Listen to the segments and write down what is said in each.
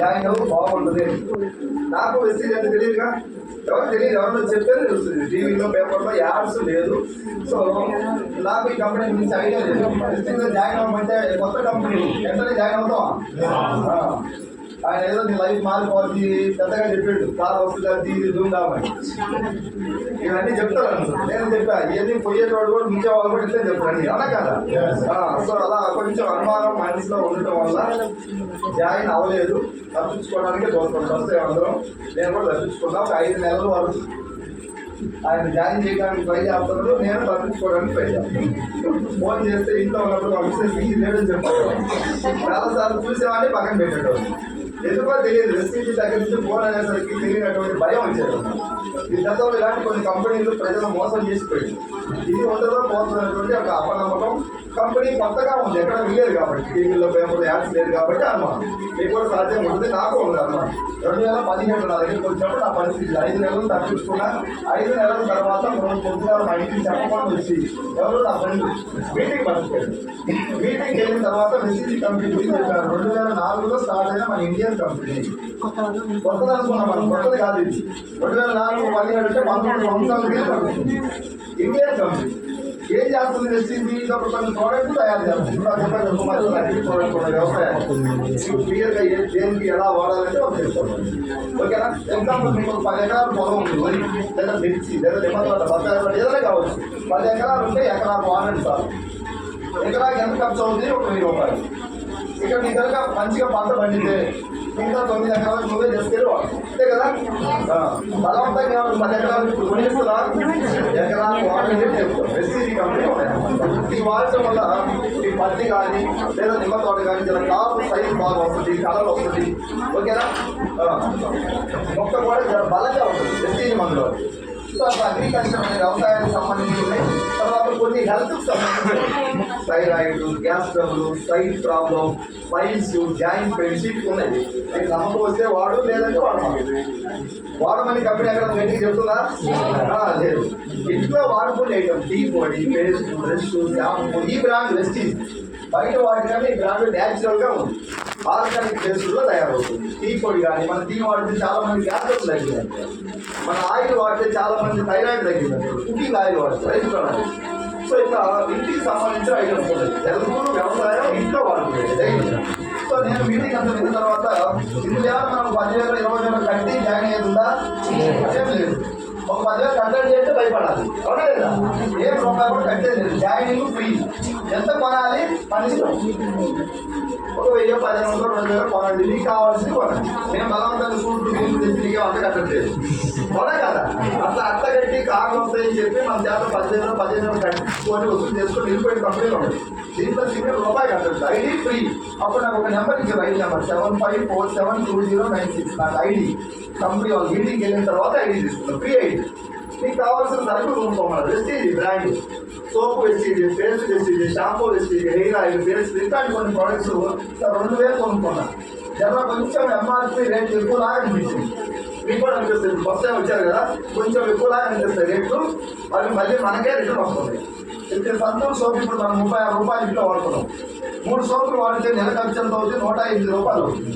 Join అవ్వ బాగుంటుంది. నాకు వెస్టీజ్ అంటే తెలియదుగా, ఎవరు తెలియదు, ఎవరిలో చెప్తే తెలుస్తుంది. టీవీలో పేపర్లో యాడ్స్ లేదు. సో నాకు ఈ కంపెనీ గురించి ఐడియా లేదు. వెస్టీజ్లో జాయిన్ అవ్వమంటే కొత్త కంపెనీ వెంటనే జాయిన్ అవుతావా? ఆయన ఏదో నీ లైఫ్ మారిపోద్ది పెద్దగా చెప్పాడు, కార్ వస్తుంది అది ఇది దూందామని. ఇవన్నీ చెప్తాను. నేను చెప్పా ఇవన్నీ పోయేటోడు కూడా మించే వాళ్ళు కూడా ఇట్లే చెప్తాను అలా కదా. సో అలా కొంచెం అనుమానం మనసులో ఉండటం వల్ల జాయిన్ అవ్వలేదు. తప్పించుకోవడానికి చూస్తాను. వస్తాయి అందరం, నేను కూడా తప్పించుకున్నా. ఒక 5 నెలల వరకు ఆయన జాయిన్ చేయడానికి ట్రై చేస్తున్నాడు, నేను తప్పించుకోవడానికి ట్రై చేస్తాను. ఫోన్ చేస్తే ఇంట్లో ఉన్నప్పుడు మిస్సెస్ లేడని చెప్పాడు. చాలాసార్లు చూసేవాడిని పక్కన పెట్టేటోడు. ఎందుకో తెలియదు, వెస్టీజ్ దగ్గర నుంచి ఫోన్ అనేసరికి తెలియనటువంటి భయం వచ్చేది. ఈ గతంలో ఇలాంటి కొన్ని కంపెనీలు ప్రజలు మోసం చేసిపోయింది. ఇది ఉండదో పోతున్నటువంటి ఒక అపనమ్మకం. కంపెనీ కొత్తగా ఉంది, ఎక్కడ వెళ్ళలేదు కాబట్టి, టీవీలో పేపర్లో యాడ్స్ లేదు కాబట్టి అనుమానం. మీకు కూడా సాధ్యం ఉంటుంది, నాకు ఉంది అనుమానం. 2017 నా దగ్గరికి వచ్చినప్పుడు నా పరిస్థితి 5 నెలలు తప్పించుకున్నా. 5 నెలల తర్వాత మనం కొద్దిగా మా ఇంటికి చెప్పకుండా వచ్చి ఎవరు నా ఫ్రెండ్ మీటింగ్ మర్చిపోయాడు. మీటింగ్ వెళ్ళిన తర్వాత వెస్టీజ్ కంపెనీ గురించి చెప్పారు. 2004లో స్టార్ట్ అయిన మన ఇండియన్ కంపెనీ. కొత్తది అనుకున్నాం మనం, కొత్తది కాదు ఇది. 2004 17 అంటే 19 సంవత్సరాల ఇండియన్ కంపెనీ. ఏం చేస్తుంది వెస్టీజ్? ఒక కొన్ని ప్రోడక్ట్ తయారు చేస్తుంది. ప్రోడక్ట్ కూడా వ్యవసాయం క్లియర్గా దేనికి ఎలా వాడాలంటే ఒక తెలుసుకోవాలి. ఓకేనా? ఎగ్జాంపుల్ మీకు 10 ఎకరాలు పొలం ఉంది, వరి లేదా మిర్చి లేదా నిమ్మతోట బత్తాయి ఏదైనా కావచ్చు. 10 ఎకరాలు ఉంటే ఎకరాకు వాడండి సార్. ఎకరాకి ఎంత ఖర్చు అవుతుంది? ఒక 1000 రూపాయలు. ఇక్కడ నీ కనుక మంచిగా పంట పండితే మిగతా 9 ఎకరాలకు నువ్వే చేసుకెళ్ళి వాడు, అంతే కదా. బలవంతంగా 10 ఎకరాలు ఇప్పుడు కొనేస్తున్నా, ఎకరాలు వాడండి చెప్తాం. వెస్టీజ్ కంపెనీ ఈ వాడటం వల్ల ఈ పత్తి కానీ లేదా నిమ్మ తోట కానీ చాలా టాప్ సైజ్ బాగా వస్తుంది, కలర్ వస్తుంది. ఓకేనా? మొక్క కూడా చాలా బలంగా ఉంటుంది వెస్టీజ్ మందులో. సో అసలు అగ్రికల్చర్ అనే వ్యవసాయానికి సంబంధించి ఉన్నాయి. తర్వాత కొన్ని హెల్త్కి సంబంధించి thyroid, gas trouble, sight problem, piles, joint pains ఉన్నాయి. మీకు నమ్మకం వస్తే వాడు, లేదంటే వాడమని కంపెనీ ఎక్కడ గట్టిగా చెప్తుందా? లేదు. ఇంట్లో వాడుకునే ఐటమ్ టీ పొడి, పేస్ట్, బ్రష్, షాంపూ, ఈ బ్రాండ్ వెస్టీజ్. బయట వాటికంటే ఈ బ్రాండ్ న్యాచురల్గా ఉంది, ఆర్గానిక్ బేస్డ్లో తయారవుతుంది. టీ పొడి కానీ మన టీ వాడితే చాలా మంది గ్యాస్ ట్రబుల్ తగ్గిందంటే, మన ఆయిల్ వాడితే చాలా మంది థైరాయిడ్ తగ్గిందంటే, కుకింగ్ ఆయిల్ వాడితే రైస్ ప్రణాళిక. సో ఇట్లా ఇంటికి సంబంధించిన ఐటమ్స్ ఉన్నాయి. తెలుగు వ్యవసాయం ఇంట్లో వాడుకునేది. సో నేను మీటింగ్ అంతా విన్న తర్వాత ఇందులో మనం 10,000 20,000 కట్టి జాయిన్ అయ్యేది ఉందా? ఏం లేదు. ఒక 10,000 కంటెంట్ చేస్తే భయపడాలి, అవునా లేదా? ఏం రూపాయలు కూడా కట్టేది లేదు. Joining free. ఎంత కొనాలి? మన ఇష్టం. ఒక 1000, 1500, 2000 కొనండి, మీకు కావాల్సింది కొనండి. నేను బలవంతంగా సూట్లు నీళ్ళు తెచ్చి నీకే అంత కట్టట్లేదు, కొనే కదా. అట్లా అంత కట్టి కార్లు వస్తాయని చెప్పి మన చేత 10,000, 15,000 కట్టుకొని వసూలు చేసుకొని వెళ్ళిపోయిన కంపెనీలు ఉన్నాయి. దీంట్లో ₹1 కట్టచ్చు. ID free. అప్పుడు నాకు ఒక నెంబర్ ఇచ్చారు, ఐడి నెంబర్ 75472096. నాకు ఐడి కంపెనీ వాళ్ళు మీటింగ్కి వెళ్ళిన తర్వాత ఐడి తీసుకున్నాను, ఫ్రీ ఐడి. మీకు కావాల్సిన సరుకులు కొనుక్కోమన్నారు. Vestige brand soap Vestige, paste Vestige, shampoo Vestige, hair oil, paste, ఇట్లాంటి కొన్ని ప్రోడక్ట్స్ 2,000 కొనుక్కున్నాను. జర కొంచెం ఎంఆర్పీ రేట్ ఎక్కువలాగా అనిపించింది. మీకు కూడా అనిపిస్తుంది, ఫస్ట్ టైం వచ్చారు కదా, కొంచెం ఎక్కువలాగా అనిపిస్తాయి రేట్లు. అవి మళ్ళీ మనకే రిటర్న్ వస్తుంది. ఇక్కడ సంతూర్ సోపు ఇప్పుడు మనం ₹36 ఇంట్లో వాడుతున్నాం. 3 సోపులు వాడితే నెల ఖర్చు ఎంత అవుతుంది? ₹108 అవుతుంది.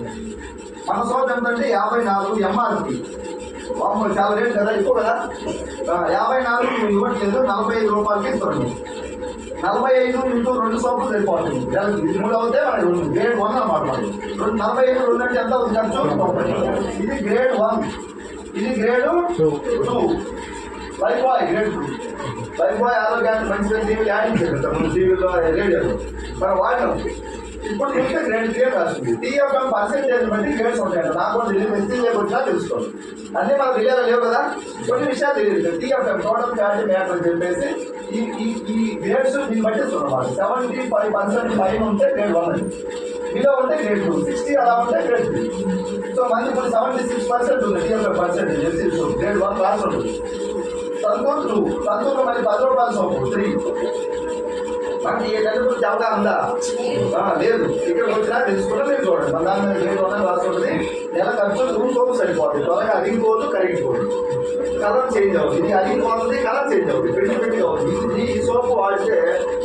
మన సోపు ఎంతంటే 54 ఎంఆర్పీ. చాలా రేట్ కదా, ఎక్కువ కదా. 54 నువ్వు ఇవ్వట్లేదు, ₹45 ఇస్తున్నాను. 45 ఇంటూ 2 సోపులు సరిపోతుంది. 3 అవుతే గ్రేడ్ 1 అన్నమాట. 45 2 అంటే ఎంత అవుతుంది ఖర్చు? 90. ఇది గ్రేడ్ 1, ఇది grade 2. Lifebuoy grade 2. Lifebuoy ఆరోగ్యానికి మంచిగా టీవీలు యాడించారు టీవీలో రేడియోలో మనం వాడినాం. ఇప్పుడు ఇంకా గ్రేడ్ 3 రాస్తుంది. టీఎఫ్ఎం పర్సెంటేజ్ బట్టి గ్రేడ్స్ ఉంటాయంట. నాకు కూడా తెలియదు, వెస్టీజ్ వచ్చినా తెలుసుకోండి. అన్నీ మనకు తెలియాలి లేవు కదా, కొన్ని విషయాలు తెలియదు. టీఎఫ్ఎం టోటల్ ఫ్యాటీ మ్యాటర్ అని చెప్పేసి ఈ గ్రేడ్స్ దీన్ని బట్టి అన్నమాట. 75% పైన ఉంటే గ్రేడ్ 1 అని, బిలో ఉంటే గ్రేడ్ 2, 60 అలా ఉంటే గ్రేడ్ 3. సో మళ్ళీ ఇప్పుడు 76% ఉంది టీఎఫ్ఎం పర్సెంటేజ్. గ్రేడ్ 1 క్లాస్ ఉంటుంది. సంతూర్ 2, సంతూర్లో మళ్ళీ ₹10 సోపు 3. మనకి ఏ గంట గురించి అవగాహన ఉందా? లేదు. ఇక్కడికి వచ్చినా తెలుసుకుంటే మీరు చూడండి. మన దాని మీద లేదు అని రాసి ఉంటుంది. నెల ఖర్చు రూమ్ సరిపోతుంది. త్వరగా అరిగిపోదు, కరిగిపోదు, కలర్ చేంజ్ అవుతుంది. ఇది అరిగిపోతుంది, కలర్ చేంజ్ అవుతుంది, పెట్టి అవుతుంది. ఈ సోపు వాడితే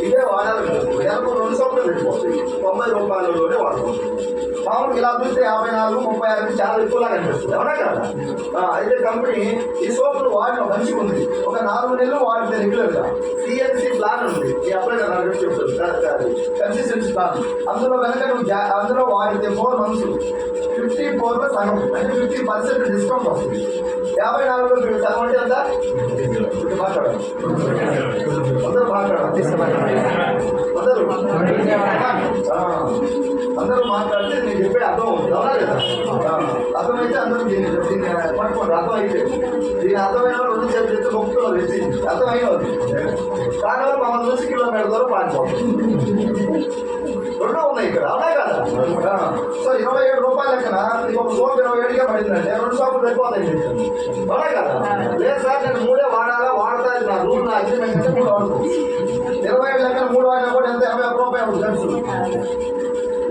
ఇదే వాడాలి. నెలకు 2 సోపులు పెట్టిపోతుంది. 90 రూపాయలలోనే వాడుకోవచ్చు. మామూలు ఇలా చూస్తే 54, 36 చాలా ఎక్కువలా కనిపిస్తుంది. ఎవరా కదా? అయితే కంపెనీ ఈ సోపులు వాడిన మంచిగా ఉంది. ఒక 4 నెలలు వాడితే రెగ్యులర్గా సిఎన్సి ప్లాన్ ఉంది. ఈ అప్లై చెప్తుంది కన్సిస్టెన్సీ ప్లాన్. అందులో కనుక నువ్వు అందులో వాడితే 4 months 54లో సగం అంటే 50% డిస్కౌంట్ వస్తుంది. 54లో సగం అంటే ఎంత? మాట్లాడాలి అందరూ మాట్లాడితే నేను చెప్పే అర్థం అవుతుంది. అవునా లేదా? అర్థమైతే అందరూ దీన్ని పట్టుకోండి. అర్థం అయితే దీని అర్థమైన 2 చేతులు మొక్కుతున్నారు. వేసి అర్థమైన కానీ మమ్మల్ని చూసి కిలోమీటర్ దూరం పారిపోతుంది. 2 ఉన్నాయి ఇక్కడ. అవునా కదా? సో 27 రూపాయల లెక్కన ఒక సోపు 27గా పడిందంటే 2 సోపులు సరిపోతాయి. అవునా కదా? లేదు సార్ నేను 3 వాడాలా, వాడతా నా రూల్ నా అగ్రిమెంట్ అంటే 3 వాడుతుంది. 27 లెక్కన 3 వాడినా కూడా ఎంత 81 రూపాయలు ఖర్చు.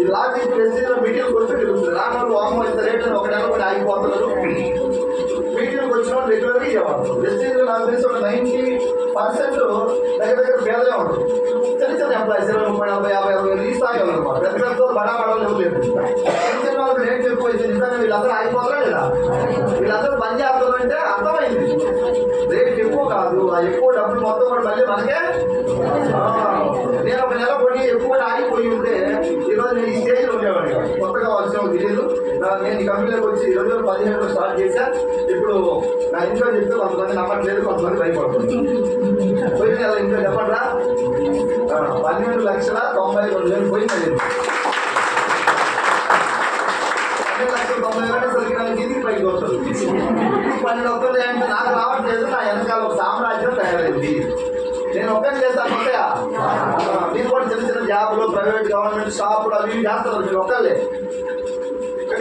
ఈ లాజిక్ రెసిడెంట్ మీటింగ్కి వస్తే తెలుస్తుంది. రాను వాము ఇంత రేట్ అని ఒక నెల కూడా ఆగిపోతున్నారు. మీటింగ్కి వచ్చిన రెగ్యులర్గా ఇవ్వాలి. రెసిడెంట్ నాకు తెలిసి ఒక 90% దగ్గర పేదలే ఉంటుంది. చిన్న ఎంప్లాయీస్ 20, 30, 40, 50 ఈ స్థాయి అనమాట. పెద్ద పెద్ద బడా ఎవరు లేదు. చిన్న వాళ్ళకి రేట్ ఎక్కువ అయితే నిజంగా వీళ్ళందరూ ఆగిపోతారా లేదా? వీళ్ళందరూ పని చేస్తారంటే అర్థమైంది. రేట్ ఎక్కువ కాదు, ఆ ఎక్కువ డబ్బులు మొత్తం కూడా మళ్ళీ మనకే. నేను ఒక నెల కొని ఎక్కువ ఆగిపోయి ఉంటే ఈరోజు నేను ఈ స్టేజ్లో ఉండేవాడిని. కొత్తగా వచ్చిన తెలియదు. నేను ఈ కంపెనీలోకి వచ్చి 2015లో స్టార్ట్ చేశాను. ఇప్పుడు నా ఇంట్లో చెప్తే కొంతమంది నమ్మట్లేదు, కొంతమంది భయపడుతుంది. పోయిన నెల ఇంట్లో చెప్పండి 12,92,000 పోయింది. 12,90,000 సరికి నాకు ఇంటికి పైకి వస్తుంది. 12 వస్తుంది అంటే నాకు రావట్లేదు. నా వెనకాల ఒక సామ్రాజ్యం తయారైంది. నేను ఒక్కరిని చేస్తాను. కొత్తగా మీరు కూడా చిన్న చిన్న జాబులు, ప్రైవేట్, గవర్నమెంట్ షాపులు అవి చేస్తారు. మీరు ఒక్కళ్ళే.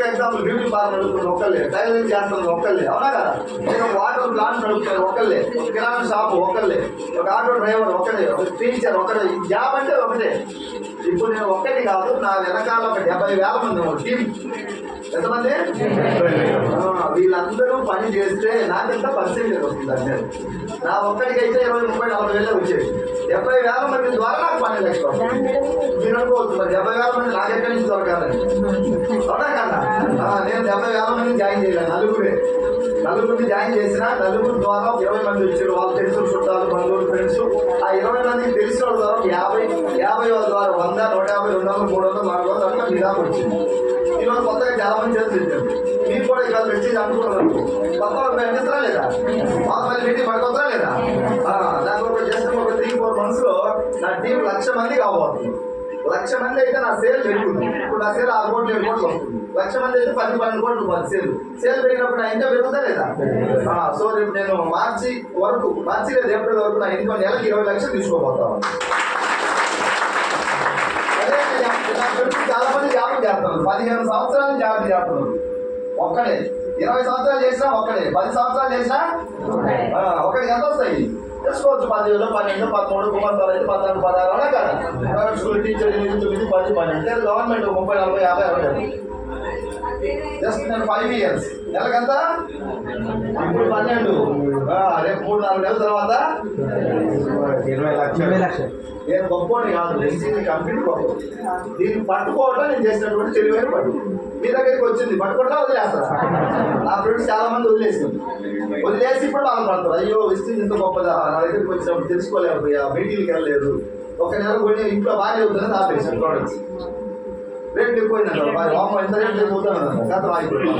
ఎగ్జాంపుల్ బ్యూటీ పార్లర్ నడుపుతున్నారు ఒక్కళ్ళే, టైలరింగ్ చేస్తున్నారు ఒక్కళ్ళే. అవునా కదా? నేను వాటర్ ప్లాంట్ నడుపుతాను ఒక్కళ్ళే, ఒక కిరాణా షాపు ఒక్కళ్ళే, ఒక ఆటో డ్రైవర్ ఒకటే, ఒక టీచర్ ఒకటే. జాబ్ అంటే ఒకటే. ఇప్పుడు నేను ఒక్కటి కాదు, నా వెనకాల ఒక 70,000 మంది టీం. ఎంతమంది? వీళ్ళందరూ పని చేస్తే నాకెంత పర్సెంటేజ్ వస్తుంది అంటే నా ఒక్కడికైతే 20, 30, 40,000 వచ్చేది. 70,000 మంది ద్వారా నాకు పని లేకపోతే మీరు అనుకోవచ్చు మరి 70,000 మంది నాకెక్కడి నుంచి దొరకాలని. అవునా కదా? నేను 70,000 మంది జాయిన్ చేయలేను. నలుగురిని జాయిన్ చేసిన నలుగురు ద్వారా 20 మంది వచ్చారు. వాళ్ళు తెలుసు, చుట్టాలు, బంధువులు, ఫ్రెండ్స్. ఆ 20 మందికి తెలిసిన వాళ్ళ ద్వారా 50 వాళ్ళ ద్వారా 100, 150, 200, 300, 400 అట్లా నిదానం వచ్చింది. ఈరోజు కొత్తగా చాలా మంది చేస్తారు. మీరు కూడా ఇక్కడ మెసేజ్ అనుకున్నారు. కొత్త వాళ్ళు అందిస్తారా లేదా? మళ్ళీ మీటింగ్ పడుకోవచ్చా లేదా? నాకు ఒక జస్ట్ ఒక 3-4 monthsలో నా టీం 1,00,000 మంది కాబోతుంది. 1,00,000 మంది అయితే నా సేల్ పెరుగుతుంది. ఇప్పుడు నా సేల్ 6 కోట్లు 7 కోట్లు వస్తుంది. 1,00,000 మంది అయితే 10-12 కోట్లు పోతుంది. సేల్ పెరిగినప్పుడు నా ఇంకా పెరుగుతా లేదా? సో రేపు నేను మార్చి లేదు ఏప్రిల్ వరకు నా ఇన్కమ్ నెలకి 20 లక్షలు తీసుకోబోతాను. చాలా మంది జాబ్ చేస్తున్నారు. 15 సంవత్సరాలు జాబ్ చేస్తున్నారు. ఒక్కడే 20 సంవత్సరాలు చేసినా ఒక్కడే, 10 సంవత్సరాలు చేసినా ఒకటి. ఎంత వస్తాయి తెలుసుకోవచ్చు. 10,000, 12, 13, కుమార్తెలు అయితే 14, 16 అలా కదా. Private school teacher 8, 9, 10, 12. Government 30, 40, 50, 60. Just నేను 5 years నెలకంత. ఇప్పుడు 12, రేపు 3-4 నెలల తర్వాత 20 లక్షలు. నేను గొప్పని కాదు, రెసిడెంట్ కంపెనీ గొప్ప. దీన్ని పట్టుకోవడం నేను చేసినటువంటి తెలివైన పట్టు. మీ దగ్గరికి వచ్చింది పట్టుకోవడం వదిలేస్తారా? నా ఫ్రెండ్స్ చాలా మంది వదిలేసి ఇప్పుడు బాధపడతారు. అయ్యో విస్తృతి ఇంత గొప్పదా, నా దగ్గరికి వచ్చినప్పుడు తెలుసుకోలేకపోయా, మీటింగ్కి వెళ్ళలేదు, ఒక నెల కొని ఇంట్లో బాగా అవుతుందని ఆపేసాను. Products rate ఎక్కువైందంట. ఎంత రేట్ ఎక్కుతాను గత ఆగిపోతాను.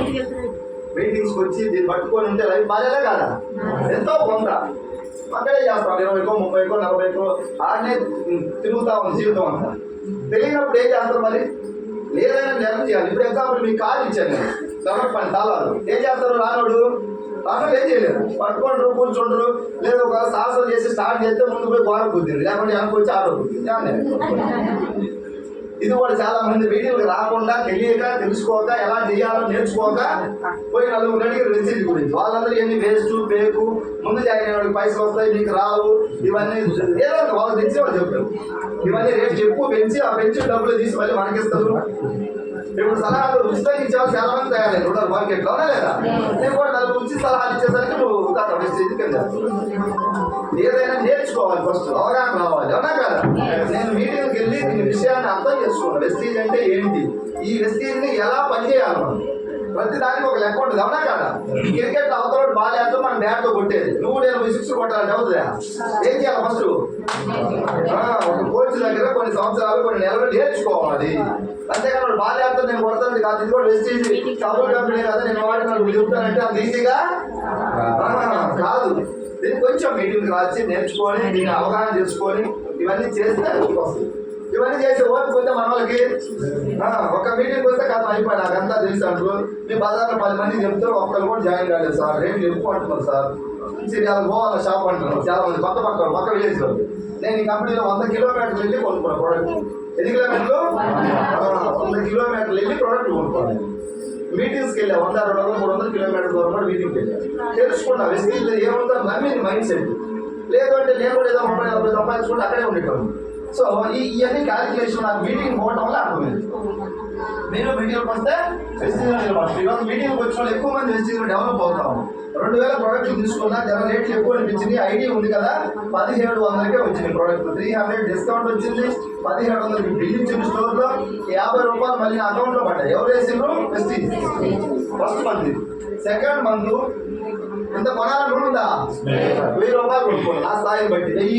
మీటింగ్స్కి వచ్చి దీన్ని పట్టుకొని ఉంటే లైఫ్ బాగాలే కదా. ఎంతో కొంత అక్కడే చేస్తాం. 20కో, 30కో, 40కో ఆడనే తిరుగుతా ఉంది జీవితం అంతా. తెలియనప్పుడు ఏం చేస్తారు మరి? ఏదైనా నిర్ణయం చేయాలి. ఇప్పుడు ఎగ్జాంపుల్ మీకు కాలు ఇచ్చాను నేను, కాబట్టి పని తాళాలు ఏం చేస్తారు? రానోడు ఏం చేయలేరు, పట్టుకుంటారు, కూర్చుంటారు. లేదు ఒక సాహసం చేసి స్టార్ట్ చేస్తే ముందు పోయి గోడ కుద్దింది, లేకపోతే వెనక్కి వచ్చి ఆడో కుద్దింది. ఇది కూడా చాలా మంది మీటింగ్కి రాకుండా తెలియక తెలుసుకోక ఎలా చేయాలో నేర్చుకోక పోయి నలుగురు అడిగారు వెస్టీజ్ గురించి. వాళ్ళందరూ ఎన్ని వేస్ట్ పేకు ముందు జాయిన్ అయిన వాళ్ళకి పైసలు వస్తాయి నీకు రావు ఇవన్నీ ఏదో వాళ్ళు తెచ్చి వాళ్ళు చెప్పారు. ఇవన్నీ రేపు ఎక్కువ పెంచి ఆ పెంచిన డబ్బులు తీసి మళ్ళీ మనకిస్తారు. ఇప్పుడు సలహాలు ఉచితంగా ఇచ్చేవాళ్ళు చాలా మంది తయారైంది రూరల్ మార్కెట్లో అవునా లేదా? నేను కూడా నలుగురు ఉచిత సలహాలు ఇచ్చేసరికి నువ్వు వెస్టీజ్ కింద ఏదైనా నేర్చుకోవాలి, ఫస్ట్ అవగాహన రావాలి అవునా కదా? నేను మీటింగ్కి వెళ్ళి దీని విషయాన్ని అర్థం చేసుకున్నాను. వెస్టీజ్ అంటే ఏంటి, ఈ వెస్టీజ్ని ఎలా పనిచేయాలి మనం, ప్రతి దానికి ఒక లెక్క ఉంటుంది అవునా కదా? క్రికెట్ అవతల బాల్ వేస్తాం మనం బ్యాట్తో కొట్టేది, నువ్వు నేను 6 కొట్టాలంటే అవుతుందా? ఏం చేయాలి ఫస్ట్? ఒక కోచ్ దగ్గర కొన్ని సంవత్సరాలు కొన్ని నెలలు నేర్చుకోవాలి. అంతేకాని బాల్ వేస్తాను నేను కొడతాను కాదు, ఇది కూడా వెస్టీజ్ కబుల్ కంపెనీ కదా నేను వాడిన చెప్తానంటే అంత ఈజీగా కాదు. దీన్ని కొంచెం మీటింగ్కి రాసి నేర్చుకొని దీన్ని అవగాహన చేసుకొని ఇవన్నీ చేస్తే వస్తుంది. ఇవన్నీ చేసే ఓపిక పోతే మన వాళ్ళకి ఒక మీటింగ్ వస్తే కథ అయిపోయి నాకంతా తెలుసు అంటారు. మీ బజార్లో 10 మంది చెప్తారు, ఒక్కరు కూడా జాయిన్ కాలేదు సార్, రేట్లు ఎక్కువ అంటున్నారు సార్, సిరియాలు పోవాల షాప్ అంటున్నారు చాలా మంది పక్క విలేజ్ లో. నేను ఈ కంపెనీలో 100 కిలోమీటర్లు వెళ్ళి కొనుక్కున్నాను ప్రోడక్ట్. ఎన్ని కిలోమీటర్లు? 100 కిలోమీటర్లు వెళ్ళి ప్రోడక్ట్ కొనుక్కోవాలి. మీటింగ్స్కి వెళ్ళా 100, 200, 300 కిలోమీటర్ల దూరం కూడా మీటింగ్కి వెళ్ళా. తెలుసుకున్నా వెస్టీజ్లో ఏముందో నమ్మింది మైండ్ సెట్. లేదు అంటే నేను కూడా ఏదో 30-40 సంపాదించుకుంటే అక్కడే ఉండేటోళ్ళు. సో ఇవన్నీ క్యాలిక్యులేషన్ నాకు మీటింగ్ పోవడం వల్ల అర్థమైంది. మీరు మీటింగ్కి వస్తే వెస్టీజ్లో నిలబడతారు. ఈరోజు మీటింగ్కి వచ్చిన వాళ్ళు ఎక్కువ మంది వెస్టీజ్లో డెవలప్ అవుతాము. 2000 ప్రోడక్ట్లు తీసుకున్నా జర రేట్లు ఎక్కువ అనిపించింది. ఐడి ఉంది కదా 1700కే వచ్చింది ప్రోడక్ట్, 300 డిస్కౌంట్ వచ్చింది, 1700 బిల్ ఇచ్చింది స్టోర్లో, 50 రూపాయలు మళ్ళీ నా అకౌంట్లో పడ్డాయి. ఎవరు వేసిండ్రు? Vestige. First month. Second month ఎంత కొనాలని రూల్ ఉందా? 1000 రూపాయలు కొనుక్కోండి నా స్థాయిని బట్టి.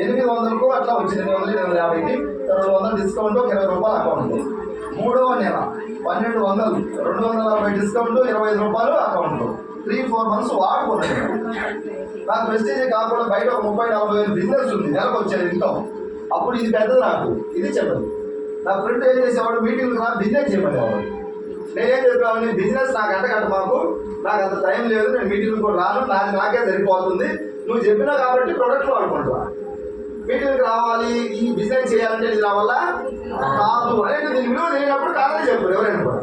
800కు అట్లా వచ్చింది, 850కి 200 డిస్కౌంట్, 20 రూపాయలు అకౌంట్. మూడవ నెల 1200, 240 డిస్కౌంట్, 25 రూపాయలు అకౌంట్. 3-4 మంత్స్ వాడుకున్నాను. నాకు వెస్టీజ్ కాకుండా బయట ఒక 30-40 వేలు బిజినెస్ ఉంది, నెలకు వచ్చేది ఇన్కమ్. అప్పుడు ఇది పెద్దది నాకు, ఇది చెప్పదు. నా ఫ్రెండ్ ఏం చేసేవాడు, మీటింగ్కి రా బిజినెస్ చేయమనేవాడు. నేనేం చెప్పేవాడిని, బిజినెస్ నాకు అంటగట్ట మాకు, నాకు అంత టైం లేదు, నేను మీటింగ్ కూడా రాను, నాకే సరిపోతుంది, నువ్వు చెప్పినా కాబట్టి ప్రొడక్ట్ వాడుకుంటా. మీటింగ్కి రావాలి, ఈ బిజినెస్ చేయాలంటే ఇది రావాలా కాదు అనేది దీని విలువ తెలియనప్పుడు కాదని చెప్పారు ఎవరైనా కూడా.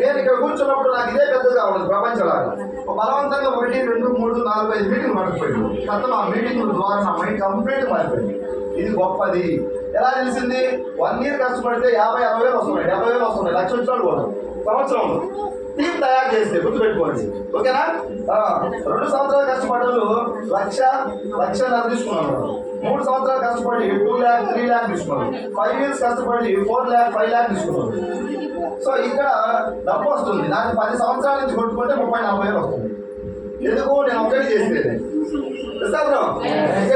నేను ఇక్కడ కూర్చున్నప్పుడు నాకు ఇదే పెద్దగా ఉండదు ప్రపంచంలాగా. బలవంతంగా 1, 2, 3, 4, 5 మీటింగ్ పడిపోయింది. మొత్తం ఆ మీటింగ్ ద్వారా నా మైండ్ కంప్లీట్ మారిపోయింది. ఇది గొప్పది. ఎలా తెలిసింది? 1 year కష్టపడితే 50-60 వేలు వస్తున్నాయి, 70 వేలు వస్తున్నాయి, 1,00,000 వచ్చినాడు కూడా సంవత్సరంలో. టీం తయారు చేస్తే గుర్తుపెట్టుకోండి ఓకేనా? 2 సంవత్సరాలు కష్టపడ్డారు 1,00,000 తీసుకున్నాను. 3 సంవత్సరాలు కష్టపడి 2 lakh 3 lakh తీసుకున్నాను. 5 years కష్టపడి 4 lakh 5 lakh తీసుకున్నాను. సో ఇక్కడ డబ్బు వస్తుంది. నాకు 10 సంవత్సరాల నుంచి కొట్టుకుంటే 30-40 వేలు వస్తుంది. ఎందుకు? నేను ఒకటి చేసేది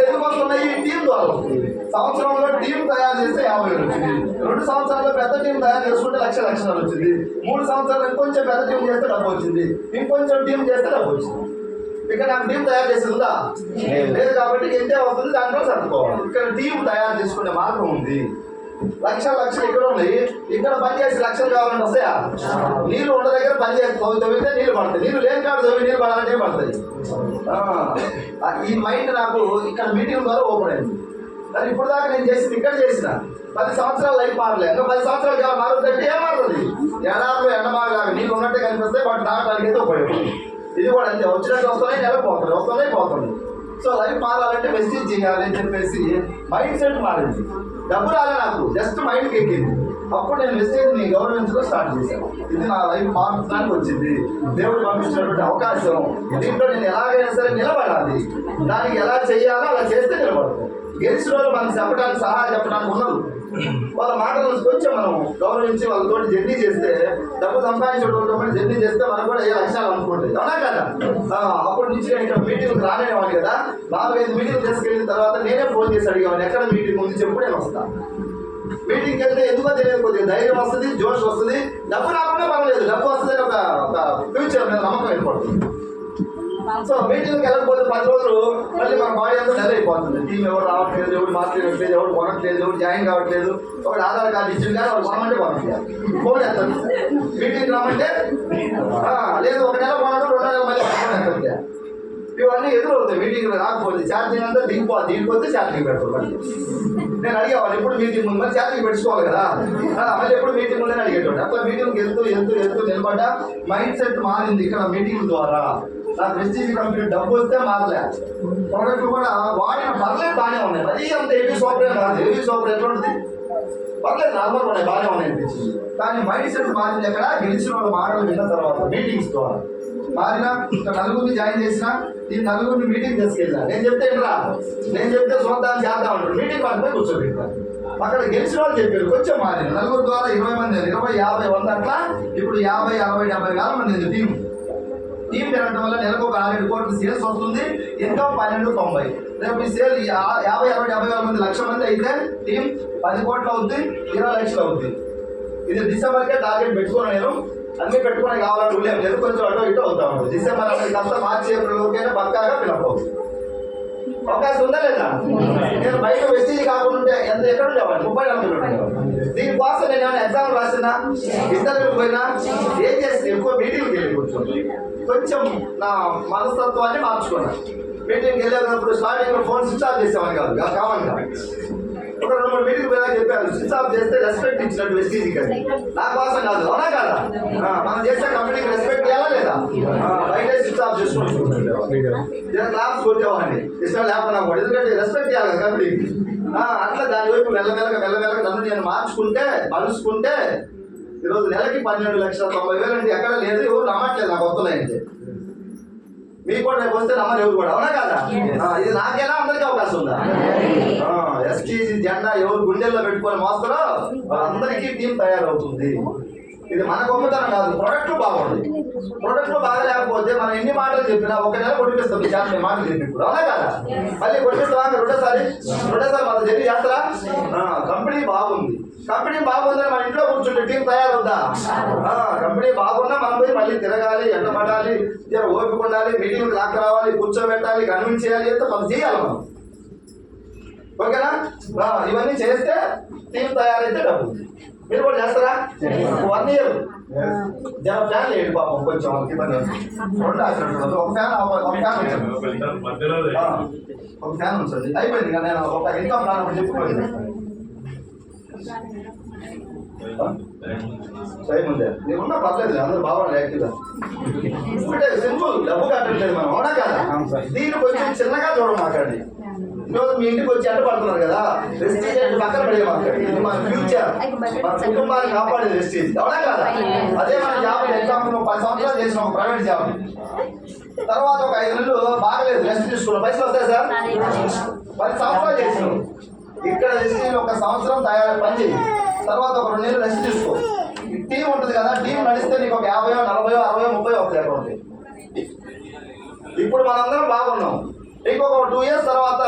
ఎందుకు వస్తున్నాయి? టీం ద్వారా వస్తుంది. సంవత్సరంలో టీం తయారు చేస్తే 50 వేలు వచ్చింది. 2 సంవత్సరాల్లో పెద్ద టీం తయారు చేసుకుంటే 1,00,000 వచ్చింది. 3 సంవత్సరాలు ఇంకొంచెం పెద్ద టీం చేస్తే డబ్బు వచ్చింది. ఇంకొంచెం టీం చేస్తే డబ్బు వచ్చింది. ఇక్కడ నాకు టీం తయారు చేసిందా? లేదు. కాబట్టి ఎంతే వస్తుంది దాంట్లో సర్దుకోవాలి. ఇక్కడ టీం తయారు చేసుకునే మార్గం ఉంది. లక్షలు ఇక్కడ ఉన్నాయి, ఇక్కడ పని చేసి 1,00,000 కావాలంటే వస్తాయా? నీళ్ళు ఉన్న దగ్గర పని చేసి తవ్వితే నీళ్ళు పడతాయి, నీళ్ళు లేని కాదు తవ్వి నీళ్ళు పడాలంటే పడతాయి. ఈ మైండ్ నాకు ఇక్కడ మీటింగ్ ద్వారా ఓపెన్ అయింది. కానీ ఇప్పుడు దాకా నేను చేసింది ఇక్కడ చేసిన 10 సంవత్సరాలు లైఫ్ మారలేదు. ఇంకా 10 సంవత్సరాలు కావాలి మారుతుంటే ఏం మారుతుంది? ఎడారిలో ఎండమాగా నీళ్ళు ఉన్నట్టే కనిపిస్తే వాటి తాగడానికి అయితే ఉపయోగం. ఇది కూడా అంతే, వచ్చినట్టు వస్తున్నాయి, నెలకు పోతుంది. సో లైఫ్ మారాలంటే వెస్టీజ్ చేయాలి అని చెప్పేసి మైండ్ సెట్ మారింది. డబ్బు రాలే నాకు, జస్ట్ మైండ్కి ఎక్కింది. అప్పుడు నేను వెస్టేజ్ని గౌరవించడం స్టార్ట్ చేశాను. ఇది నా లైఫ్ మార్చడానికి వచ్చింది, దేవుడు పంపించినటువంటి అవకాశం. దీంట్లో నేను ఎలాగైనా సరే నిలబడాలి, దానికి ఎలా చేయాలో అలా చేస్తే నిలబడతాను. గెలిచిన వాళ్ళు మనకు చెప్పడానికి సహాయం చెప్పడానికి ఉండదు. వాళ్ళ మాటలను కొంచెం మనం గౌరవించి వాళ్ళతో జర్నీ చేస్తే, డబ్బు సంపాదించడం జర్నీ చేస్తే మనకు కూడా ఏ లక్ష్యాలు అనుకుంటుంది అవునా కదా? అప్పటి నుంచి నేను ఇక్కడ మీటింగ్కి రానేవాడిని కదా. 4-5 మీటింగ్ తీసుకెళ్ళిన తర్వాత నేనే ఫోన్ చేసి అడిగేవాడిని, ఎక్కడ మీటింగ్ ఉంది చెప్పు, నేను వస్తాను. మీటింగ్కి వెళ్తే ఎందుకో తెలియదు, కొద్దిగా ధైర్యం వస్తుంది, జోష్ వస్తుంది. డబ్బు రాకుండా పర్వాలేదు, డబ్బు వస్తుంది ఒక ఫ్యూచర్ మీద నమ్మకం ఏర్పడుతుంది. సో మీటింగ్కి వెళ్ళకపోతే 10 రోజులు మళ్ళీ మన బాడీ అంతా డల్ అయిపోతుంది. టీం ఎవరు రావట్లేదు, ఎవరు మాట్లాడట్లేదు, ఎవరు కొనట్లేదు, ఎవరు జాయిన్ కావట్లేదు. ఒకటి ఆధార్ కార్డు ఇచ్చింది కానీ వాళ్ళు కొనమంటే కొనట్లేదు, ఫోన్ ఎత్తారు. మీటింగ్కి రమ్మంటే లేదు, 1 నెల కొనడం 2 నెలలు మళ్ళీ ఫోన్ ఎత్తట్లేదు. ఇవన్నీ ఎదురవుతాయి. మీటింగ్ రాకపోతే ఛార్జింగ్ అంతా దీనిపోతే ఛార్జింగ్ పెడతారు. మళ్ళీ నేను అడిగేవాళ్ళు ఎప్పుడు మీటింగ్ ముందు మరి ఛార్జింగ్ పెట్టుకోవాలి కదా, మళ్ళీ ఎప్పుడు మీటింగ్ ముందని అడిగేటోడు. అట్లా మీటింగ్కి వెళ్తూ నిలబడ్డ మైండ్ సెట్ మారింది ఇక్కడ మీటింగ్ ద్వారా. నాకు ప్రెస్టీజ్ కంపెనీ డబ్బు వస్తే మారలే, ప్రోడక్ట్ కూడా వాడిన పర్లేదు బాగానే ఉన్నాయి. మరీ అంత హెవీ సాఫ్ట్వేర్ కాదు. హెవీ సాఫ్ట్వేర్ ఎట్లా ఉంటుంది, పర్లేదు నార్మల్ ఉన్నాయి, బాగానే ఉన్నాయి అనిపించింది. కానీ మైండ్ సెట్ మారింది ఎక్కడ, గెలిచిన వాళ్ళ మాటలు విన్న తర్వాత మీటింగ్స్ ద్వారా మారిన. ఇంకా నలుగురిని జాయిన్ చేసిన, ఈ నలుగురిని మీటింగ్ తీసుకెళ్ళా. నేను చెప్తే ఏంట్రా, నేను చెప్తే సొంతాన్ని చేద్దాం అంటారు. మీటింగ్ వాళ్ళకి పోయి కూర్చోబెట్టాను. అక్కడ గెలిచిన వాళ్ళు చెప్పారు, కొంచెం మారింది. నలుగురు ద్వారా 20 మంది, 20, 50, 100 అట్లా ఇప్పుడు 50, 60, 70 వేల మంది టీం పెరగడం వల్ల నెలకు ఒక 6-7 కోట్ల సేల్స్ వస్తుంది. ఇన్కమ్ 1290. రేపు ఈ సేల్ 50, 60, 70 వేల మంది, 1,00,000 మంది అయితే టీం 10 కోట్లు అవుద్ది, 20 లక్షలు అవుద్ది. ఇది డిసెంబర్కే టార్గెట్ పెట్టుకున్నాను. నేను అన్ని పెట్టుకుని కావాలని రూల్ ఏం లేదు, కొంచెం అటో ఇటో అవుతా ఉంటుంది. డిసెంబర్ అంతా మార్చి ఏప్రిల్ వరకైనా పక్కాగా ఫిలప్ అవుతుంది. అవకాశం ఉందా లేదా? నేను బయట వెస్టీజ్ కాకుండా ఎక్కడ ఉండేవాడిని, 30 ఉండేవాడిని. దీనికోసం నేను ఏమైనా ఎగ్జామ్ రాసినా, ఇంటర్వ్యూకి పోయినా, ఏం చేస్తే ఎక్కువ మీటింగ్కి వెళ్ళి కూర్చోండి. కొంచెం నా మనస్తత్వాన్ని మార్చుకున్నా. మీటింగ్కి వెళ్ళేటప్పుడు స్టార్టింగ్లో ఫోన్ స్విచ్ ఆఫ్ చేసేవాడిని కాదు, కామన్గా ఒక 2-3 మీటింగ్ పోయినా చెప్పాను, స్విచ్ ఆఫ్ చేస్తే రెస్పెక్ట్ ఇచ్చినట్టు వెస్టీజీ కానీ నా కోసం కాదు, అవునా కదా? మనం చేసే కంపెనీకి రెస్పెక్ట్ ఇవ్వాలా లేదా? బయట స్విచ్ ఆఫ్ చేసుకుంటూ క్లాస్ కొట్టేవాడిని ఇష్టం లేకుండా కూడా, ఎందుకంటే రెస్పెక్ట్ ఇవ్వాలి కదా కంపెనీకి. అట్లా దాని వైపు మెల్లమెల్లగా నన్ను నేను మలుచుకుంటే ఈరోజు నెలకి 12,90,000 అంటే ఎక్కడ లేదు, ఎవరు నమ్మట్లేదు నాకు వస్తున్నాయంటే. మీకు కూడా రేపు వస్తే నమ్మరు ఎవరు కూడా, అవునా కదా? ఇది నాకేనా అందరికీ అవకాశం ఉందా? ఎస్టీజీ జెండా ఎవరు గుండెల్లో పెట్టుకొని మోస్తారో వాళ్ళందరికీ టీం తయారవుతుంది. ఇది మన గొప్పతనం కాదు, ప్రొడక్ట్లు బాగుంది. ప్రొడక్ట్లు బాగా లేకపోతే మనం ఎన్ని మాటలు చెప్పినా ఒక నెల కొట్టిపిస్తాం. చాలా మాటలు చెప్పినప్పుడు, అవునా కదా? మళ్ళీ కొట్టిస్తావా రెండోసారి మనం చెప్పి చేస్తారా? కంపెనీ బాగుంది, కంపెనీ బాగుందని మన ఇంట్లో కూర్చుంటే టీం తయారవుద్దా? కంపెనీ బాగున్నా మనం పోయి మళ్ళీ తిరగాలి, ఎండబడాలి, ఓపిక ఉండాలి, మీటింగ్కి లాక్ రావాలి, కూర్చోబెట్టాలి, కన్విన్స్ చేయాలి, ఎంత మనం చేయాలి మనం. ఓకేనా? ఇవన్నీ చేస్తే టీం తయారైతే డబ్బు. మీరు కూడా చేస్తారా? 1 ఇయర్ జనం ఫ్యాన్ లేదు పాపం, కొంచెం వాళ్ళకి ఇబ్బంది. 2 ఆశలు, ఒక ఫ్యాన్ ఉంచండి. అయిపోయింది కదా, నేను ఒక ఇన్కమ్ ప్లాన్ ఒకటి చెప్పుకోలేదు. టైం ఉందే, నీకు ఉన్నా పర్లేదు, అందరూ బాగుంది యాక్టివ్గా. అంటే సింపుల్, డబ్బు కట్టట్లేదు మనం, అవునా కదా? దీన్ని కొంచెం చిన్నగా చూడమాకండి. ఈరోజు మీ ఇంటికి వచ్చి అడ్డు పడుతున్నారు కదా, వెస్టీజ్ పక్కన పడేమాకండి. ఇది మన ఫ్యూచర్, మన కుటుంబాన్ని కాపాడేది వెస్టీజ్, అవునా కదా? అదే మన జాబ్ ఎగ్జాంపుల్ 10 సంవత్సరాలు చేసిన ఒక ప్రైవేట్ జాబ్, తర్వాత ఒక 5 నెలలు బాగలేదు, రెస్ట్ తీసుకున్నాం, పైసలు వస్తాయి సార్. 10 సంవత్సరాలు చేసినాం ఇక్కడ, వెస్టీజ్ 1 సంవత్సరం పని చేయి, తర్వాత ఒక 2 నెలలు రెస్ట్ తీసుకో. ఈ టీం ఉంటుంది కదా, టీం నడిస్తే నీకు ఒక 50, 40, 60, 30 వస్తాయి అకౌంట్. ఇప్పుడు మనందరం బాగున్నాం, ఇంకొక 2 ఇయర్స్ తర్వాత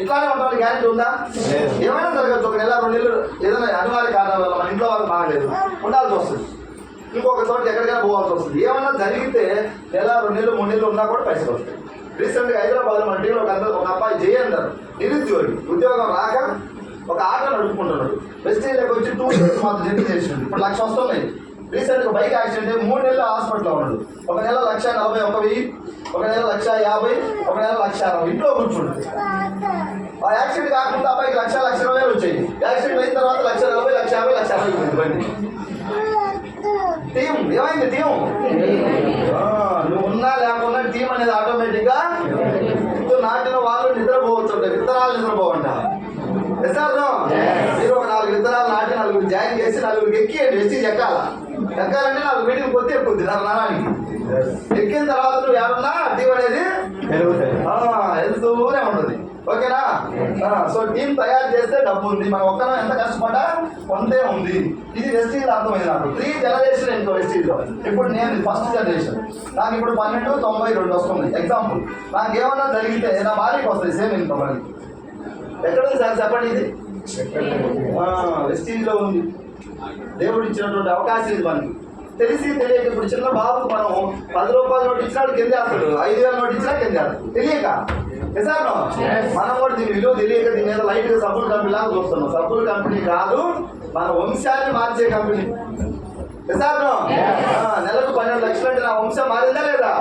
ఇట్లానే ఉంటామని గ్యారెంటీ ఉందా? ఏమైనా జరగచ్చు, 1 నెల 2 నెలలు ఏదైనా అనివార్య కారణాల వల్ల మన ఇంట్లో వాళ్ళకి బాగలేదు, ఉండాల్సి వస్తుంది, ఇంకొక చోట ఎక్కడికైనా పోవాల్సి వస్తుంది. ఏమన్నా జరిగితే 1 నెల 2 నెలలు 3 నెలలు ఉన్నా కూడా పైసలు వస్తాయి. రీసెంట్గా హైదరాబాద్లో మన టీంలో ఒక అబ్బాయి జయ అంటారు, నిరుద్యోగి, ఉద్యోగం రాక ఒక ఆటో నడుపుకుంటున్నాడు. వెస్టీజ్లోకి వచ్చి 2 ఇయర్స్ మాత్రం జర్నీ చేసిండు, ఇప్పుడు 1,00,000 వస్తున్నాయి. రీసెంట్గా బైక్ యాక్సిడెంట్ 3 నెలలు హాస్పిటల్లో ఉన్నాడు. 1 నెల 1,40,000, 1 నెల 1,50,000, 1 నెల 1,60,000 ఇంట్లో కూర్చుంటుంది. ఆ యాక్సిడెంట్ కాకుండా అబ్బాయికి 1,20,000 వచ్చాయి. యాక్సిడెంట్ అయిన తర్వాత 1,40,000, 1,50,000, 1,60,000 బండి. టీం ఏమైంది? టీం నువ్వు ఉన్నా లేకున్నా టీం అనేది ఆటోమేటిక్గా నాటిన వాళ్ళు నిద్రపోవచ్చు, విత్తనాలు నిద్రపోవంట. మీరు ఒక 4 విత్తనాలు నాటి 4 జాయిన్ చేసి 4 ఎక్కియండి. వెస్టీజ్ ఎక్కాలంటే 4 మీటింగ్ పోతే ఎక్కుద్ది నరానికి. ఎక్కిన తర్వాత నువ్వు ఏమన్నా టీం అనేది వెళ్తూనే ఉంటుంది. ఓకేనా? సో టీం తయారు చేస్తే డబ్బు ఉంది, మనం ఒక్కరం ఎంత కష్టపడ్డా కొంతే ఉంది. ఇది వెస్టీజ్ అర్థమైంది నాకు. 3 జనరేషన్ ఇంకో వెస్టీజ్లో. ఇప్పుడు నేను ఫస్ట్ జనరేషన్, నాకు ఇప్పుడు 1292 వస్తుంది. ఎగ్జాంపుల్, నాకు ఏమన్నా జరిగితే నా భార్యకి వస్తుంది సేమ్ ఇన్కమ్. అని ఎక్కడ ఉంది సార్ చెప్పండి? ఇది వెస్టీజ్లో ఉంది. దేవుడు ఇచ్చినటువంటి అవకాశం ఇది మనకి. తెలిసి తెలియక ఇప్పుడు చిన్న బాబుకు మనం 10 రూపాయల నోటు ఇచ్చినాడు కింద వేస్తాడు, 5,000 నోటు ఇచ్చినా కింద వేస్తాడు, తెలియక. నిజాను మనం కూడా దీని విలువ తెలియక దీని మీద లైట్గా సబ్బుల కంపెనీ లాగా చూస్తున్నాం. సబ్బుల కంపెనీ కాదు, మన వంశాన్ని మార్చే కంపెనీ. నిజాను నెలకు 12 లక్షలు అంటే నా వంశం మారిందా లేదా?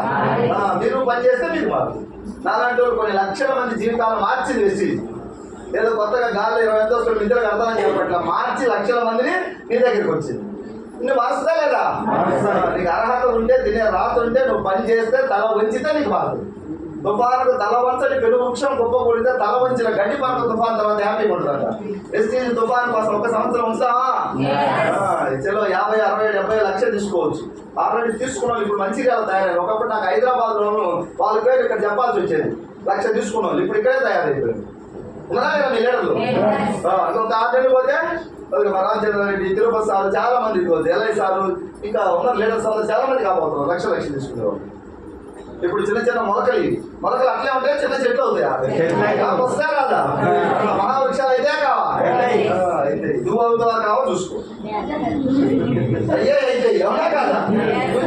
మీరు పని చేస్తే మీకు మారుతుంది. నాలాంటి వాళ్ళు కొన్ని లక్షల మంది జీవితాలు మార్చింది వెస్టీజ్. ఏదో కొత్తగా గాలి 20 అంతస్తులు నిద్ర కడతానని చెప్పట్లా, మార్చి లక్షల మందిని నీ దగ్గరికి వచ్చింది. నువ్వు వస్తా లేదా? నీకు అర్హత ఉంటే, తినే రాత ఉంటే, నువ్వు పని చేస్తే, తల వంచితే నీకు బాధ. తుఫానుకు తల వంచని పెను వృక్షం గొప్ప కొడితే తల వంచిన గడ్డి పరక తుఫాన్ తర్వాత హ్యాపీగా ఉంటుందంట. వెస్టీజ్ తుఫాన్ కోసం 1 సంవత్సరం ఉంచావా? చలో 50, 60, 70 లక్షలు తీసుకోవచ్చు. ఆల్రెడీ తీసుకున్న ఇప్పుడు మంచిగా తయారయ్యారు. ఒకప్పుడు నాకు హైదరాబాద్ లోను వాళ్ళ పేరు ఇక్కడ చెప్పాల్సి వచ్చేది. 1,00,000 తీసుకున్న వాళ్ళు ఇప్పుడు ఇక్కడే తయారైపోయారు. ఉన్నారా కదా మీ లీడర్లు? ఒక 6 నెలలు పోతే మరాంజరెడ్డి, తిరుపతి సార్, చాలా మంది ఎల్ఐ సారు, ఇంకా ఉన్న లీడర్స్ అందరూ చాలా మంది కాబోతున్నారు. లక్షలు తీసుకునేవాళ్ళు. ఇప్పుడు చిన్న చిన్న మొలకలు అట్లే ఉంటాయి, చిన్న చెట్లు అవుతాయి. వస్తా కాదా? మహావృక్షాలు అయితే కావా? అయితే నువ్వు అవుతావా కావా చూసుకో. అయ్యే అయితే అవునా కాదా?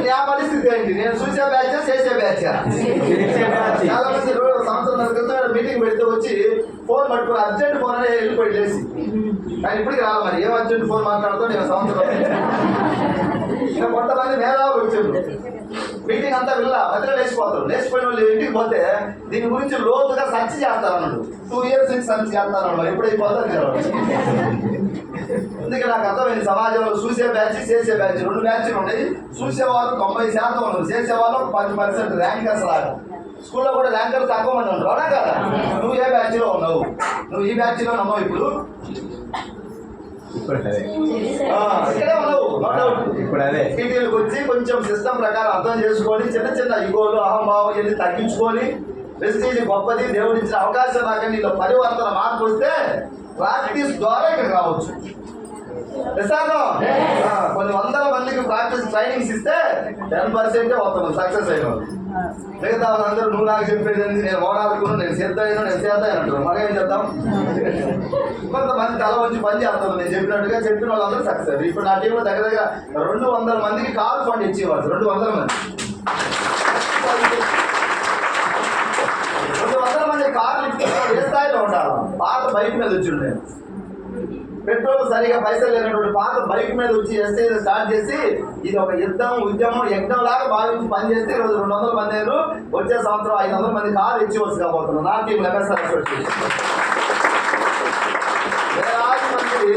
నా పరిస్థితి ఏంటి? నేను చూసే బ్యాచ్ చేసే బ్యాచ్. చాలా మంది 2 సంవత్సరాల క్రితం మీటింగ్ పెడితే వచ్చి ఫోన్ పట్టుకుని అర్జెంట్ ఫోన్ అని వెళ్ళిపోయి లేసి, కానీ ఇప్పటికి రావాలి. మరి ఏం అర్జెంట్ ఫోన్ మాట్లాడుతూ నేను సంవత్సరం ఇంకా కొంతమంది మేధావులు వచ్చారు. మీటింగ్ అంతా మధ్యలో లేచిపోతారు. లేచిపోయిన వాళ్ళు ఇంటికి పోతే దీని గురించి లోతుగా సెర్చ్ చేస్తారు అన్నాడు. 2 years నుంచి సెర్చ్ చేస్తాను. ఎప్పుడైపోతారు కదా. అందుకే నాకు అర్థమైంది, సమాజంలో చూసే బ్యాచ్ చేసే బ్యాచ్ 2 బ్యాచ్లు ఉన్నాయి. చూసేవాళ్ళు 90% ఉన్నారు, చేసేవాళ్ళు 10% ర్యాంకర్స్ లాగా. స్కూల్లో కూడా ర్యాంకర్స్ తక్కువ మంది ఉన్నారు. అవునా కదా? నువ్వు ఏ బ్యాచ్లో ఉన్నావు? నువ్వు ఈ బ్యాచ్లో ఉన్నావు. ఇప్పుడు ఇక్కడే ఉన్నావు. ఇప్పుడు అదే సిటీలకు వచ్చి కొంచెం సిస్టమ్ ప్రకారం అర్థం చేసుకొని చిన్న చిన్న ఇగోలు, అహంభావం ఇవన్నీ తగ్గించుకొని వెస్టీజ్ గొప్పది, దేవుడు ఇచ్చిన అవకాశం నాకని నీలో పరివర్తన మార్పు వస్తే ప్రాక్టీస్ ద్వారా ఇక్కడ రావచ్చు. కొన్ని వందల మందికి ప్రాక్టీస్ ట్రైనింగ్స్ ఇస్తే 10% వస్తాను సక్సెస్ అయిన. మిగతా వాళ్ళందరూ నువ్వు నాకు చెప్పేది నేను ఓడాలనుకున్నాను, నేను చేద్దాను అంటారు. మరేం చేద్దాం? కొంతమంది తల వచ్చి పని చేస్తాను. నేను చెప్పినట్టుగా చెప్పిన వాళ్ళందరూ సక్సెస్. ఇప్పుడు నా టీంలో దగ్గర 200 మందికి కాల్ ఫండ్ ఇచ్చేవాళ్ళు. 200 మంది 200 మంది కార్లు ఇచ్చేవాళ్ళు ఏ స్థాయిలో ఉండాలి? పాత బైక్ మీద వచ్చి ఉండే, పెట్రోల్ సరిగా పైసలు లేనటువంటి పాత బైక్ మీద వచ్చి ఎస్ఐ స్టార్ట్ చేసి ఇది ఒక యుద్ధం, ఉద్యమం, యజ్ఞం లాగా భావించి పనిచేస్తే ఈరోజు 200 మంది అయ్యారు. వచ్చే సంవత్సరం 500 మంది కారు ఇచ్చేవచ్చు కాబోతున్నారు. నా టీం వేలాది మంది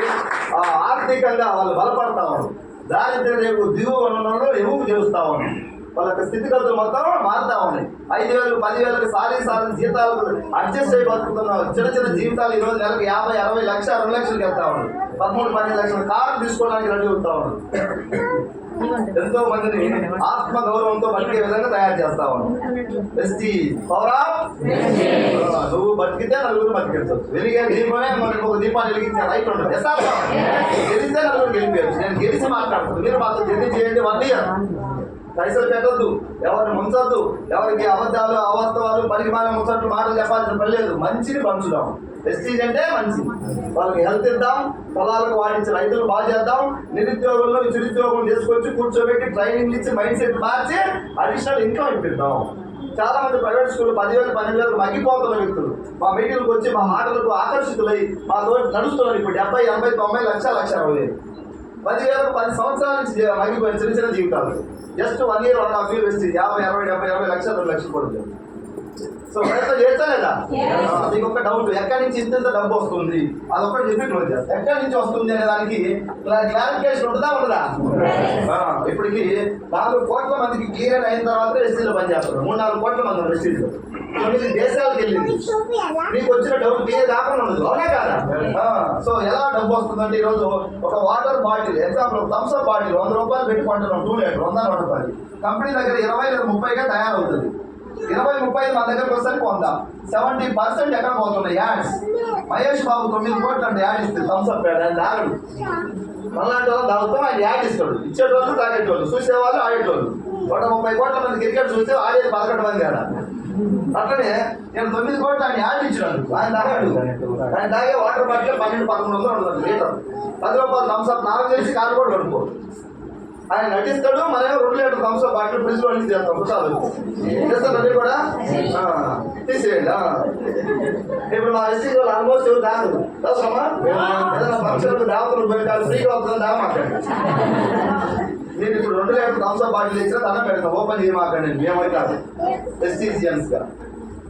ఆర్థికంగా వాళ్ళు బలపడతా ఉన్నారు. దారిద్ర్య రేపు దిగువ ఉండడంలో ఎముకు తెలుస్తా ఉన్నాయి. వాళ్ళ స్థితిగతులు మొత్తం మారుతా ఉన్నాయి. 5,000, 10,000 సారీ జీతాలకు అడ్జస్ట్ అయి బతుకుతున్న చిన్న చిన్న జీవితాలు ఈరోజు నెలకు 50, 60 లక్షలు, 2 లక్షలకు వెళ్తా ఉన్నాయి. 13, 12 లక్షల కారు తీసుకోవడానికి రెడీ అవుతా ఉన్నారు. ఎంతో మందిని ఆత్మ గౌరవంతో బతికే విధంగా తయారు చేస్తా ఉన్నాం. నువ్వు బతికితే నలుగురు బతికించవచ్చు. వెలిగే దీపమే మనకు ఒక దీపాన్ని వెలిగించే రైట్ ఉంటుంది. గెలిస్తే నలుగురు గెలిపేయచ్చు. నేను గెలిచి మాట్లాడుతున్నాను, మీరు మాత్రం గెలిచి చేయండి. 1 year పైసలు పెట్టద్దు, ఎవరిని ముంచొద్దు, ఎవరికి అబద్ధాలు, అవాస్తవాలు, పనికిమాలిన ముచ్చట్లు మాటలు చెప్పాల్సిన పని లేదు. మంచిని పంచుదాం. వెస్టీజ్ అంటే మంచి. వాళ్ళకి హెల్త్ ఇద్దాం, పొలాలకు వాడించి రైతులు బాగా చేద్దాం, నిరుద్యోగుల్లో చిరుద్యోగం చేసుకొచ్చి కూర్చోబెట్టి ట్రైనింగ్ ఇచ్చి మైండ్ సెట్ మార్చి అడిషనల్ ఇన్కమ్ ఇప్పిద్దాం. చాలా మంది ప్రైవేట్ స్కూల్ 10,000, 12,000 మగ్గిపోతున్న వ్యక్తులు మా మీటింగ్కి వచ్చి మా మాటలకు ఆకర్షితులై మాతో నడుస్తున్నారు. ఇప్పుడు 70, 80, 90 లక్షలు, 1,60,000, 10,000, 10 సంవత్సరాల నుంచి మగ్గిపోయిన చిన్న చిన్న జీవితాలు. జస్ట్ 1 year, 1.5 year వెస్టీజ్ 50, 60, 70, 80 లక్షలు, 2 లక్షలు పడుతుంది. సో ప్రయత్నం చేస్తా లేదా? మీకు ఒక డౌట్, ఎక్కడి నుంచి ఇంత డబ్బు వస్తుంది? అదొకటి చెప్పి క్లోజ్ చేస్తా. ఎక్కడి నుంచి వస్తుంది అనే దానికి క్లారిఫికేషన్ ఉంటుందా ఉండదా? ఇప్పటికి 4 కోట్ల మందికి క్లియర్ అయిన తర్వాత వెస్టీజ్లో పనిచేస్తున్నారు. 3-4 కోట్ల మంది వెస్టీజ్లో 9 దేశాలకు వెళ్ళింది. మీకు వచ్చిన డబ్బు క్లియర్ కాకుండా ఉండదు. అవునా కాదా? సో ఎలా డబ్బు వస్తుందంటే ఈరోజు ఒక water bottle, example Thums Up bottle 100 రూపాయలు పెట్టుకుంటున్నాం. 2 లీటర్ 100 రూపాయలు. కంపెనీ దగ్గర 20 లేదా 30గా తయారవుతుంది. 20-30 మన దగ్గరకు వస్తే 100. 70% ఎక్కడ పోతున్నాయి? యాడ్స్. మహేష్ బాబు 9 కోట్లు అంటే యాడ్ ఇస్తుంది. Thums Up ad. ఆయన తాగడు. అలాంటి వాళ్ళు తాగుతాం, ఆయన యాడ్ ఇస్తాడు. ఇచ్చేటోళ్ళు, తాగేటోళ్ళు, చూసేవాళ్ళు, ఆడేటోళ్ళు. 130 కోట్ల మంది క్రికెట్ చూస్తే ఆడేది 11 మంది ఆడ. అట్లనే నేను 9 కోట్లు ఆయన యాడ్ ఇచ్చినాడు. ఆయన తాగాడు. ఆయన తాగే వాటర్ బాటిల్ 1200-1300 ఉంటుంది లీటర్. 10 రూపాయలు థమ్స్ అప్. నాకు తెలిసి కారు కూడా కడుకో. ఆయన నటిస్తాడు, మనమే 2 litre Thums Up bottle fridge లో నుంచి చేస్తాం. చాలు చేస్తానండి కూడా తీసేయండి. ఇప్పుడు మా ఎస్సీ వాళ్ళు ఆల్మోస్ట్ దాని అవసరమా? ఏదైనా ఫంక్షన్ దావతులు పెట్టాలి, ఫ్రీగా వస్తుంది దా మాట్లాడి. నేను ఇప్పుడు 2 లీటర్ థమ్స్ అప్ బాటిల్ ఇచ్చినా తన పెడతాం. ఓపెన్ చేయమాకండి. మేమైతే ఎస్టీసీఎన్స్ గా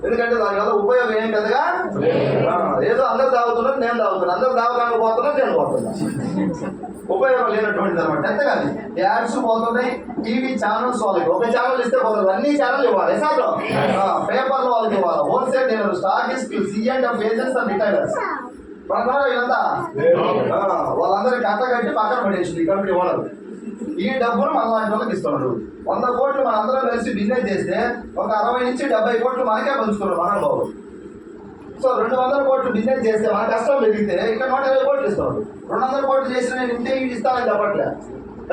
ఎందుకంటే దానివల్ల ఉపయోగం ఏం పెద్దగా ఏదో అందరు తాగుతున్నారు, నేను తాగుతున్నాను, అందరు తాగడానికి పోతున్నారు, నేను పోతున్నా. ఉపయోగం లేనటువంటిది అనమాట. ఎంతగాని యాడ్స్ పోతున్నాయి, టీవీ ఛానల్స్ వాళ్ళకి ఒక ఛానల్ ఇస్తే పోతుంది, అన్ని ఛానల్ ఇవ్వాలి. ఎసాలో పేపర్లు వాళ్ళకి ఇవ్వాలి. Wholesale dealer, stockist, C&F agents and retailers వీళ్ళంతా వాళ్ళందరికీ కట్ట కట్టి పక్కన పడేసింది కంపెనీ ఓనర్. ఈ డబ్బులు మన లాంటి వాళ్ళకి ఇస్తున్నాడు. 100 కోట్లు మన అందరం కలిసి బిజినెస్ చేస్తే ఒక 60 నుంచి 70 కోట్లు మనకే పంచుకున్నాడు మహానుభావుడు. సో 200 కోట్లు బిజినెస్ చేస్తే మన కష్టం పెరిగితే ఇక్కడ 120 కోట్లు ఇస్తున్నాడు. 200 కోట్లు చేసిన నేను ఇంటే ఇస్తానని చెప్పట్లే.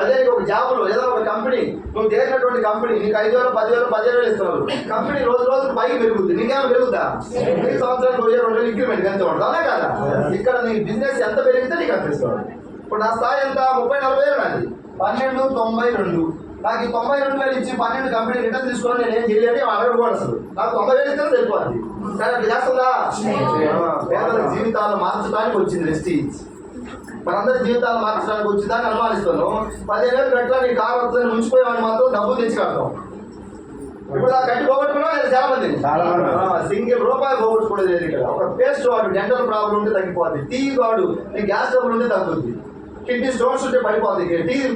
అదే ఒక జాబులు ఏదో ఒక కంపెనీ, నువ్వు చేసినటువంటి కంపెనీ నీకు 5,000, 10,000, 15,000 ఇస్తున్నారు. కంపెనీ రోజు రోజుకు పైకి పెరుగుద్ది, నీకేమో పెరుగుతా? నీకు సంవత్సరానికి 2,000 ఇంక్రిమెంట్ ఎంత ఉంటుంది, అదే కదా. ఇక్కడ నీ బిజినెస్ ఎంత పెరిగితే నీకు అనిపిస్తుంది. ఇప్పుడు నా స్థాయి ఎంత? 30-40 వేలు నాది. 1292. నాకు 92,000 ఇచ్చి 12 కంపెనీ రిటర్న్ తీసుకొని నేను ఏం చేయలేని అడగడు కూడా. అసలు నాకు 90,000 ఇస్తే సరిపోతుంది. కానీ అట్లా చేస్తుందా? పేదల జీవితాలు మార్చడానికి వచ్చింది వెస్టీజ్. మనందరి జీవితాలు మార్చడానికి వచ్చిందని అనుమానిస్తాను. 15,000 గట్ల నీ కారు వస్తుందని ముంచిపోయేవాడిని మాత్రం డబ్బులు తెచ్చి కడతాం. ఇప్పుడు ఆ గట్టి పోగొట్టుకున్నా లేదు చాలా మంది. సింగిల్ రూపాయి పోగొట్టుకోలేదు లేదు. ఇక్కడ ఒక పేస్ట్ వాడు డెంటల్ ప్రాబ్లం ఉంటే తగ్గిపోద్ది. టీ వాడు నీ గ్యాస్ ట్రబుల్ ఉంటే తగ్గుద్ది. కిడ్నీ స్టోన్స్ ఉంటే పడిపోద్ది.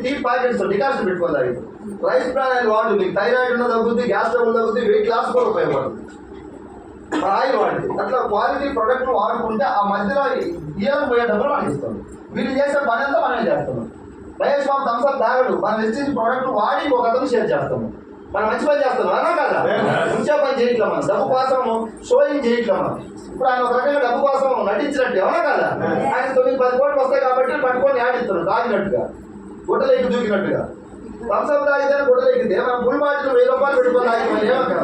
టీ ప్యాకెట్స్ డికాషన్ పెట్టుకోవాలి. రైస్ బ్రాన్ అని వాడు నీకు థైరాయిడ్ ఉన్న తగ్గుద్ది, గ్యాస్ ట్రబుల్ తగ్గుద్ది, వెయిట్ లాస్ కూడా ఉపయోగపడుతుంది. ఆయిల్ వాడి అట్లా క్వాలిటీ ప్రొడక్ట్ వాడుకుంటే ఆ మధ్యలో ఇయర్ పోయే డబ్బులు మనకి ఇస్తాం. వీళ్ళు చేసే పని అంతా మనమే చేస్తున్నాం. మహేష్ బాబు థమ్స్అప్ తాగడు, మనం వెస్టీజ్ ప్రోడక్ట్ వాడి ఒక అతను షేర్ చేస్తాము. మనం మంచి పని చేస్తున్నాం అన్నా కదా. ఉంచే పని చేయట్లే, మనం డబ్బు కోసం షోయింగ్ చేయట్లే. మనం ఇప్పుడు ఆయన ఒక రకంగా డబ్బు కోసం నటించినట్టు అవునా కదా. ఆయన 9-10 కోట్లు వస్తాయి కాబట్టి పట్టుకొని ఆడిస్తున్నాడు తాగినట్టుగా, గుడ్డలేకి దూకినట్టుగా. థమ్స్అప్ తాగితే గుడ్డలు ఎక్కితే మనం ఫుల్ బాటిల్ 1000 రూపాయలు పెట్టుకొని తాగి ఏమక్కడ.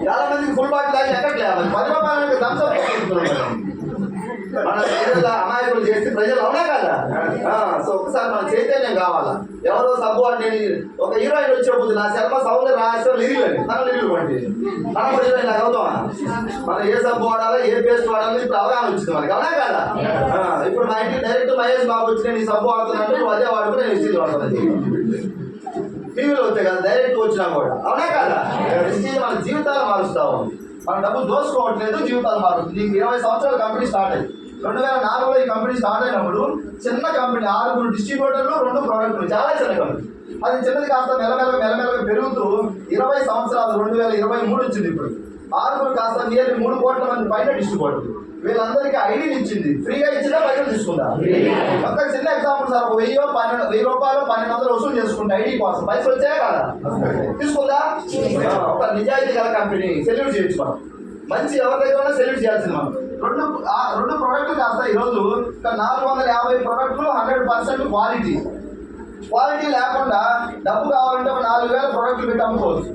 చాలా మందికి ఫుల్ బాటిల్ తాగి ఎక్కట్లేదు. 10 రూపాయలు థమ్స్అప్ ఎక్కిస్తున్నాం. మన ప్రజల అమాయకులు చేస్తే ప్రజలు అవునా కదా. సో ఒకసారి మన చైతన్యం కావాలా. ఎవరో సబ్బు అంటే ఒక హీరోయిన్ వచ్చేపోతుంది, నా శర్మ సౌందర్య రహస్యం లిరిలని మన లిరిలు పట్టి మనం కూడా హీరోయిన్ అవుతామా. మనం ఏ సబ్బు వాడాలా, ఏ పేస్ట్ వాడాలి ఇప్పుడు అవగాహన వచ్చింది మనకి అవునా కదా. ఇప్పుడు మా ఇంటికి డైరెక్ట్ మహేష్ బాబు వచ్చి నేను ఈ సబ్బు వాడుతున్నాను, నువ్వు అదే వాడుకుని నేను స్టీల్ వాడుతున్నాను. టీవీలో వస్తాయి కదా డైరెక్ట్ వచ్చినా కూడా అవునా కదా. స్టీల్ మన జీవితాలు మారుస్తా ఉంది. మన డబ్బులు దోసుకోవట్లేదు, జీవితాలు మారుతుంది. నీకు 20 సంవత్సరాల కంపెనీ స్టార్ట్ అయ్యి 2004లో ఈ కంపెనీ స్టార్ట్ అయినప్పుడు చిన్న కంపెనీ, 6 డిస్ట్రిబ్యూటర్లు, 2 ప్రోడక్ట్లు, చాలా చిన్న కంపెనీ. అది చిన్నది కాస్త మెల్లమెల్లగా పెరుగుతూ 20 సంవత్సరాలు 2023 వచ్చింది. ఇప్పుడు 6 కాస్త నియర్లీ 3 కోట్ల మంది పైన డిస్ట్రిబ్యూటర్లు. వీళ్ళందరికీ ఐడీలు ఇచ్చింది, ఫ్రీగా ఇచ్చిందా పైసలు తీసుకుందా? ఒక చిన్న ఎగ్జాంపుల్ సార్, 1000 రూపాయలు 1200 వసూలు చేసుకుంటా ఐడి కోసం, పైసలు వచ్చాయా కదా, తీసుకుందా? ఒక నిజాయితీ గల కంపెనీ సెల్యూట్ చేయొచ్చు మనం. మంచి ఎవరి దగ్గర సెల్యూట్ చేయాల్సింది మనం. 2 ప్రోడక్ట్లు కాస్త ఈరోజు 450 ప్రోడక్ట్లు, 100% క్వాలిటీ లేకుండా డబ్బు కావాలంటే ఒక 4,000 ప్రోడక్ట్లు పెట్టి అమ్ముకోవచ్చు.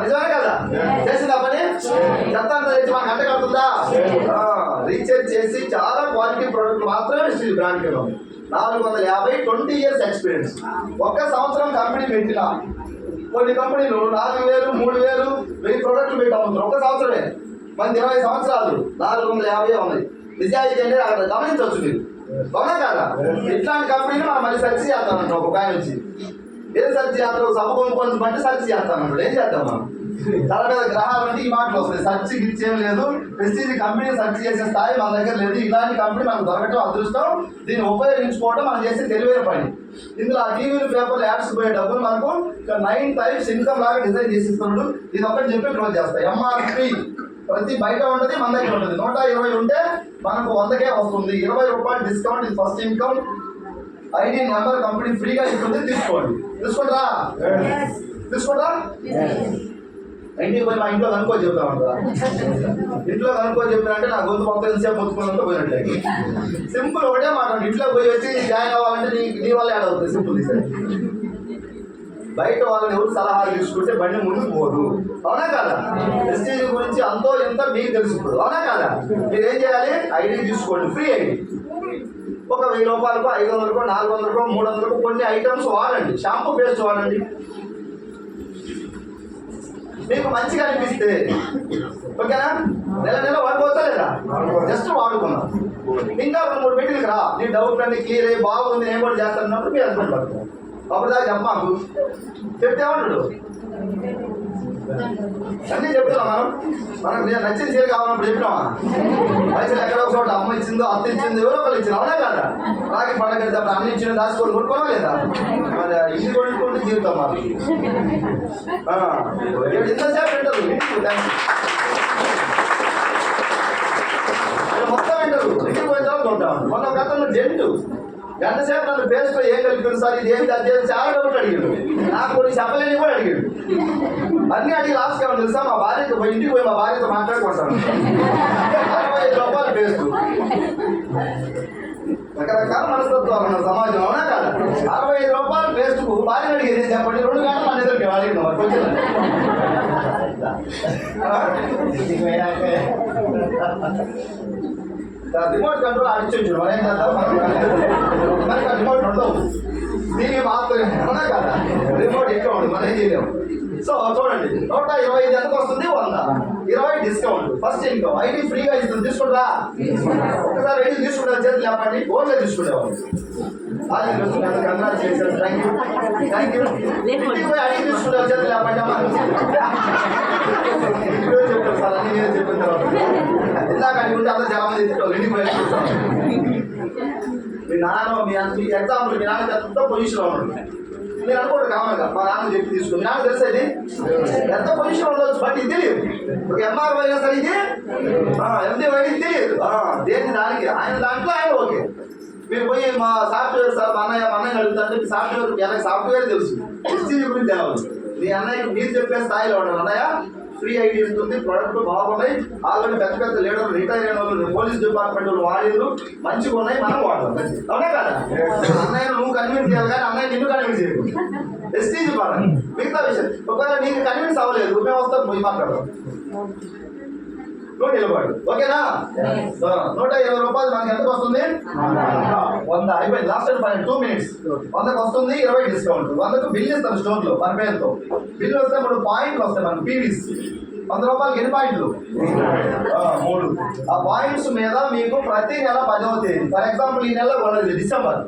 నిజమే కదా. చేసిందా పని? చెత్త అంతా తెచ్చి మనకు అంట కడుతుందా? రీసెర్చ్ చేసి చాలా క్వాలిటీ ప్రోడక్ట్లు మాత్రమే ఇస్తుంది బ్రాండ్ కింద. 450, 20 years ఎక్స్పీరియన్స్. ఒక్క సంవత్సరం కంపెనీ పెట్టినా కొన్ని కంపెనీలు 4,000, 3,000, 1000 ప్రోడక్ట్లు పెట్టి అమ్ముతున్నారు ఒక్క సంవత్సరమే. మనకి 20 సంవత్సరాలు 450 ఉన్నాయి. నిజాయితీ అంటే అక్కడ గమనించవచ్చు మీరు అవునా కదా. ఇట్లాంటి కంపెనీని మనం మళ్ళీ సర్చ్ చేస్తామంట. ఒక ఆయన వచ్చి ఏం సర్చ్ చేస్తాం, సభ కొనుక్కొని బట్టి సర్చ్ చేస్తామంటాడు. ఏం చేద్దాం మనం? తల మీద గ్రహాలు అంటే ఈ మాటలు వస్తాయి. సర్చ్ ఇచ్చేం లేదు, ప్రెస్టీజ్ కంపెనీ సర్చ్ చేసే స్థాయి మన దగ్గర లేదు. ఇలాంటి కంపెనీ మనకు దొరకటం అదృష్టం. దీన్ని ఉపయోగించుకోవడం మనం చేసే తెలివైన పని. ఇందులో ఆ టీవీలు, పేపర్లు, యాడ్స్ పోయే డబ్బులు మనకు 9 types ఇన్కమ్ లాగా డిజైన్ చేసి ఇస్తున్నాడు. ఇది ఒకటి చెప్పి క్లోజ్ చేస్తాయి. MRP ప్రతి బయట ఉంటుంది, మన దగ్గర ఉంటుంది. 120 ఉంటే మనకు 100కే వస్తుంది. 20 రూపాయలు డిస్కౌంట్. ఇది first income. ID number company ఫ్రీగా ఇస్తుంది, తీసుకోండి. తీసుకుంటారా? ఇంటికి పోయి మా ఇంట్లో కనుక్కో చెప్తామంట. ఇంట్లో కనుక్కో చెప్పినంటే నా గొంతు మొత్తం ఎంతసేపు మొత్తుకున్నంత పోయినట్లే. సింపుల్ ఒకటే మాట. ఇంట్లో పోయి వచ్చి జాయిన్ అవ్వాలంటే నీ వల్ల యాడ్ అవుతుంది. Simple sir. బయట వాళ్ళని ఎవరు సలహాలు తీసుకుంటే బండి ముందుకు పోదు అవునా కదా. ప్రెస్టీజ్ గురించి అంతో ఎంత మీకు తెలుసు ఇప్పుడు అవునా కదా. మీరు ఏం చేయాలి? ఐడి తీసుకోండి, ఫ్రీ ఐడి. ఒక 1000 రూపాయలకు, 500కు, 400కు, 300కు కొన్ని ఐటమ్స్ వాడండి. షాంపూ పేస్ట్ వాడండి. మీకు మంచిగా అనిపిస్తే ఓకేనా. నెల వాడుకోవచ్చా లేదా? జస్ట్ వాడుకున్నాం. ఇంకా 2-3 మీటింగ్కి రా, నీ డౌట్ అన్ని క్లియర్ అయ్యి బాగుంది నేను కూడా చేస్తానన్నప్పుడు మీ హస్బెండ్ పడుతుంది. అప్పుడు దాకా చెప్పమాకు. చెప్తే ఏమంటాడు? అన్నీ చెప్తున్నాం మనం నేను నచ్చిన చీర కావాలన్నప్పుడు చెప్పినామా? పైసలు ఎక్కడో ఒక చోట అమ్మ ఇచ్చిందో అత్త ఇచ్చిందో ఎవరో ఒకళ్ళు ఇచ్చింది, అవునా కదా? రాగి పండగ అప్పుడు అన్ని ఇచ్చిన దాచుకొని కొనుక్కోవా లేదా? మరి ఇది కొనుక్కుంటే జీవితం మాకు ఇంతసేపు వింటారు, మొత్తం వింటారు. ఇంటికి పోయిన తర్వాత ఉంటాం. మొన్న ఒక అతను జంటు గంట సేపు నన్ను పేరుతో ఏం కలిపి సార్ ఇది ఏంటి అది చాలా డౌట్ అడిగాడు. నాకు కొన్ని చెప్పలేని కూడా అడిగాడు. అన్నీ అడిగి లాస్ట్ ఏమో తెలుసా, మా భార్యతో ఇంటికి పోయి మా భార్యతో మాట్లాడుకుంటాను. 65 రూపాయలు పేస్ట్. రకరకాల మనస్తత్వాలు ఉన్న సమాజం, అవునా కాదా? 65 రూపాయలు పేస్ట్కు భార్య అడిగేది చెప్పండి. 2 గంటలు మన ఎదురుకి అడిగిన మరి కొంచెం రిమోట్ కంట్రోల్ ఆడిచ్చు. మనం ఏం చేద్దాం, మనకి రిమోట్ ఉండవు, దీనికి మాత్రమే, అవునా కదా? రిమోట్ ఎక్కువ ఉంటుంది, మనం ఏం చేయలేము. సో చూడండి, 125 ఎంతకు వస్తుంది? 100. 20 డిస్కౌంట్. ఫస్ట్ ఇన్కమ్ ఐడి ఫ్రీగా ఇస్తుంది, తీసుకుంటా. ఒకసారి ఐడి తీసుకుంటా, చేతులు లేపండి, ఓన్గా తీసుకునేవాళ్ళు. Congratulation, thank you. ఇంటికి పోయి ఐడి తీసుకుంటా, చేతులు లేపండి. ఇప్పుడు చెప్పారు సార్, అన్ని నేను చెప్పిన తర్వాత ఇందాక అనుకుంటే అందరూ చాలా మంది ఎత్తుకోవాలి. ఇంటికి పోయి మీ నాన్న మీ ఎగ్జాంపుల్, మీ నాన్న ఎంత పొజిషన్ ఉన్నాడు మీరు అనుకోండి. కావాలి మా నాన్న చెప్పి తీసుకుని, నాకు తెలిసేది ఎంత పొజిషన్ ఉండవచ్చు, బట్ ఇది తెలియదు. ఒక ఎంఆర్ అయినా సరే ఇది ఎండి వైద్యం తెలియదు. దేని దానికి ఆయన దాంట్లో ఆయన ఓకే. మీరు పోయి మా సాఫ్ట్వేర్ సార్ మా అన్నయ్య అడుగుతారంటే సాఫ్ట్వేర్ సాఫ్ట్వేర్ తెలుసు, ఎస్టీజీ గురించి తెలవాలి. మీ అన్నయ్యకి మీరు చెప్పే స్థాయిలో ఉన్నాడు. అన్నయ్య ఫ్రీ ఐటీ ఇస్తుంది, ప్రొడక్ట్లు బాగున్నాయి, ఆల్రెడీ పెద్ద పెద్ద లీడర్లు రిటైర్ అయిన వాళ్ళు పోలీస్ డిపార్ట్మెంట్ వాళ్ళు వాడిలు మంచిగా ఉన్నాయి, మనం వాడతాం. అవునా కదా? అన్నయ్య నువ్వు కన్విన్స్ చేయాలి, కానీ అన్నయ్య నిన్ను కన్విన్స్ చేయకు. ఎస్టీజీ పరంగా మిగతా విషయం ఒకవేళ నీకు కన్విన్స్ అవ్వలేదు, మేము వస్తాం, పోయి మాట్లాడతాం. నువ్వు నిలబడు, ఓకేనా? 120 రూపాయలు మనకి ఎంతకు వస్తుంది? 100 అయిపోయింది. లాస్ట్ 2 మినిట్స్ 100కు వస్తుంది. 20 డిస్కౌంట్. 100కు బిల్ ఇస్తారు స్టోర్ లో మన పేరుతో. బిల్లు వస్తే 3 పాయింట్లు వస్తాయి మనకు, పీవీస్. 100 రూపాయలకి ఎన్ని పాయింట్లు? 3. ఆ పాయింట్స్ మీద మీకు ప్రతి నెల 10వ తేదీ, ఫర్ ఎగ్జాంపుల్ ఈ నెల కొనలేదు డిసెంబర్,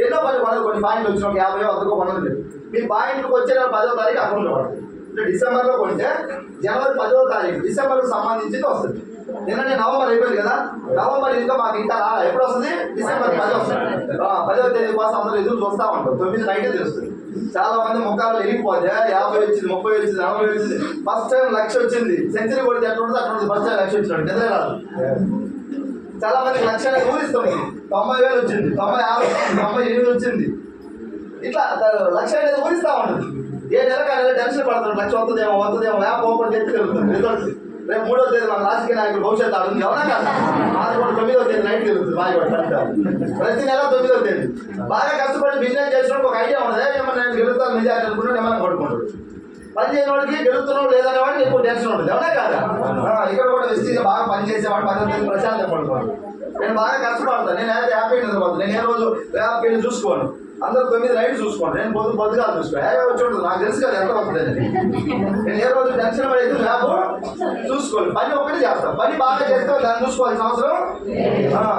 ఎన్నో 10 కొనదు, కొన్ని పాయింట్లు వచ్చిన 50 100 కొనలేదు. మీ పాయింట్లకు వచ్చే నెల 10వ తారీఖు అకౌంట్లో పడుతుంది. డిసెంబర్లో కొంటే జనవరి 10వ తారీఖు డిసెంబర్కు సంబంధించింది వస్తుంది. నిన్ననే నవంబర్ అయిపోయింది కదా, నవంబర్ ఇంకా మాకు ఇంకా రాలా. ఎప్పుడు వస్తుంది? డిసెంబర్ 10 వస్తుంది. 10వ తేదీ కోసం అందరూ ఎదురు చూస్తూ ఉంటారు. 9 నైటే తెలుస్తుంది. చాలా మంది ముఖాలు వెళ్ళిపోతే 50 వచ్చింది, 30 వచ్చింది, 40 వచ్చింది. ఫస్ట్ టైం 1,00,000 వచ్చింది. సెంచరీ కొడితే ఎట్లా ఉంటుంది అట్లా ఉంటుంది. ఫస్ట్ టైం 1,00,000 వచ్చినట్టు నిద్ర రాదు. చాలా మందికి 1,00,000 ఊరిస్తుంది. 90,000 వచ్చింది, 96 98 వచ్చింది. ఇట్లా 1,00,000 అనేది ఊరిస్తూ ఉంటుంది. ఏ నెలకైనా టెన్షన్ పడుతుంది, 1,00,000 వస్తుందేమో యాప్ ఓపెన్ చేసి జరుగుతుంది రిజల్ట్స్. రేపు 3వ తేదీ మన రాజకీయ నాయకులు భవిష్యత్తు ఆడుంది, అవునా కదా? మాది కూడా 9వ తేదీ నైట్ జరుగుతుంది. మాది కూడా ప్రతి నెల 9వ తేదీ. బాగా కష్టపడి బిజినెస్ చేసినప్పుడు ఒక ఐడియా ఉండదు, ఏమన్నా నేను గెలుస్తాను మెజార్టీ అనుకుంటే ఏమైనా పడుకుంటాడు. పని చేయని వాడికి గెలుస్తున్నాడు లేదనే వాడికి ఎక్కువ టెన్షన్ ఉంటుంది, అవునా కదా? ఇక్కడ కూడా వెస్టీగా బాగా పని చేసేవాడు 10వ తేదీ ప్రశాంతం పడుకోవాలి. నేను బాగా కష్టపడతాను, నేను అయితే హ్యాపీ నిద్రపోతాను. నేను ఏ రోజు హ్యాపీ చూసుకోను. అందరూ 9 నైట్ చూసుకోండి, నేను పొద్దుగా చూసుకోండి. వచ్చి ఉంటుంది, నాకు తెలుసు కదా ఎంత వస్తుంది. నేను ఏ రోజు టెన్షన్ పడేది ల్యాబ్ చూసుకోండి. పని ఒక్కటి చేస్తాను, పని బాగా చేస్తే దాన్ని చూసుకోవాల్సిన అవసరం,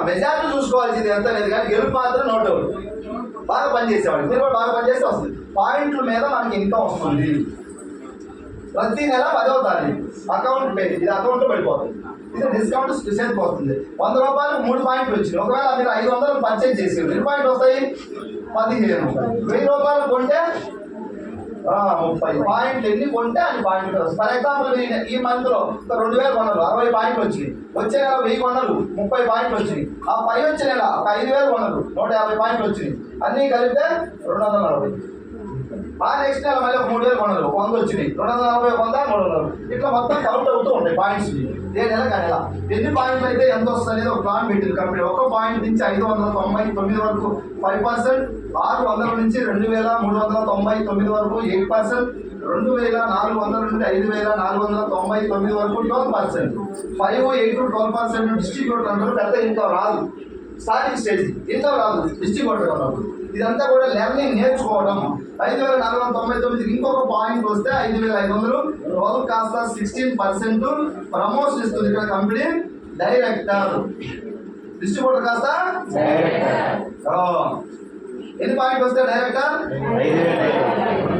మెజార్టీ చూసుకోవాల్సింది ఎంత లేదు, కానీ గెలుపు మాత్రం నోట్ అవుట్. బాగా పని చేసేవాడు, మీరు కూడా బాగా పని చేస్తే వస్తుంది. పాయింట్ల మీద మనకి ఇన్కమ్ వస్తుంది. ప్రతి నెల 10వ తారీఖు అకౌంట్ పే, ఇది అకౌంట్లో పడిపోతుంది. ఇది డిస్కౌంట్ స్పెషల్కి వస్తుంది. 100 రూపాయలకు 3 పాయింట్లు వచ్చింది. ఒకవేళ మీరు 500 పర్చేజ్ చేసి ఎన్ని పాయింట్లు వస్తాయి? 15. 1000 రూపాయలు కొంటే 30 పాయింట్లు. ఎన్ని కొంటే అన్ని పాయింట్లు వస్తాయి. ఫర్ ఎగ్జాంపుల్ ఈ మంత్ లో 2,000 కొనరు, 60 పాయింట్లు వచ్చినాయి. వచ్చే నెల 1000 కొనరు, 30 పాయింట్లు వచ్చినాయి. ఆ పై వచ్చే నెల 5,000 కొనరు, 150 పాయింట్లు వచ్చినాయి. అన్నీ కలిపితే 240. ఆ నెక్స్ట్ నెల మళ్ళీ 3,000 కొనరు, 100 వచ్చినాయి. 240, 100, 300. ఇట్లా మొత్తం కౌంట్ అవుతూ ఉంటాయి పాయింట్స్. ఏ నెల నెల ఎన్ని పాయింట్లు అయితే ఎంత వస్తుంది అనేది ఒక ప్లాన్ పెట్టింది కంపెనీ. ఒక పాయింట్ నుంచి 599 వరకు 5%, 600 నుంచి 2,399 వరకు 8%, 2,400 నుండి 5,499 వరకు 12%, 5, 8, 12% డిస్ట్రిబ్యూటర్ అంటారు. పెద్ద ఇన్కమ్ రాదు, స్టార్టింగ్ స్టేజ్ ఇన్కమ్ రాదు డిస్ట్రిబ్యూటర్ అన్నప్పుడు. ఇదంతా కూడా లెర్నింగ్, నేర్చుకోవడం. 5,499 ఇంకొక పాయింట్ వస్తే 5,500, 12 కాస్త 16% ప్రమోషన్ ఇస్తుంది ఇక్కడ కంపెనీ. డైరెక్టర్, డిస్ట్రిబ్యూటర్ కాస్త ఎన్ని పాయింట్ వస్తాయి డైరెక్టర్?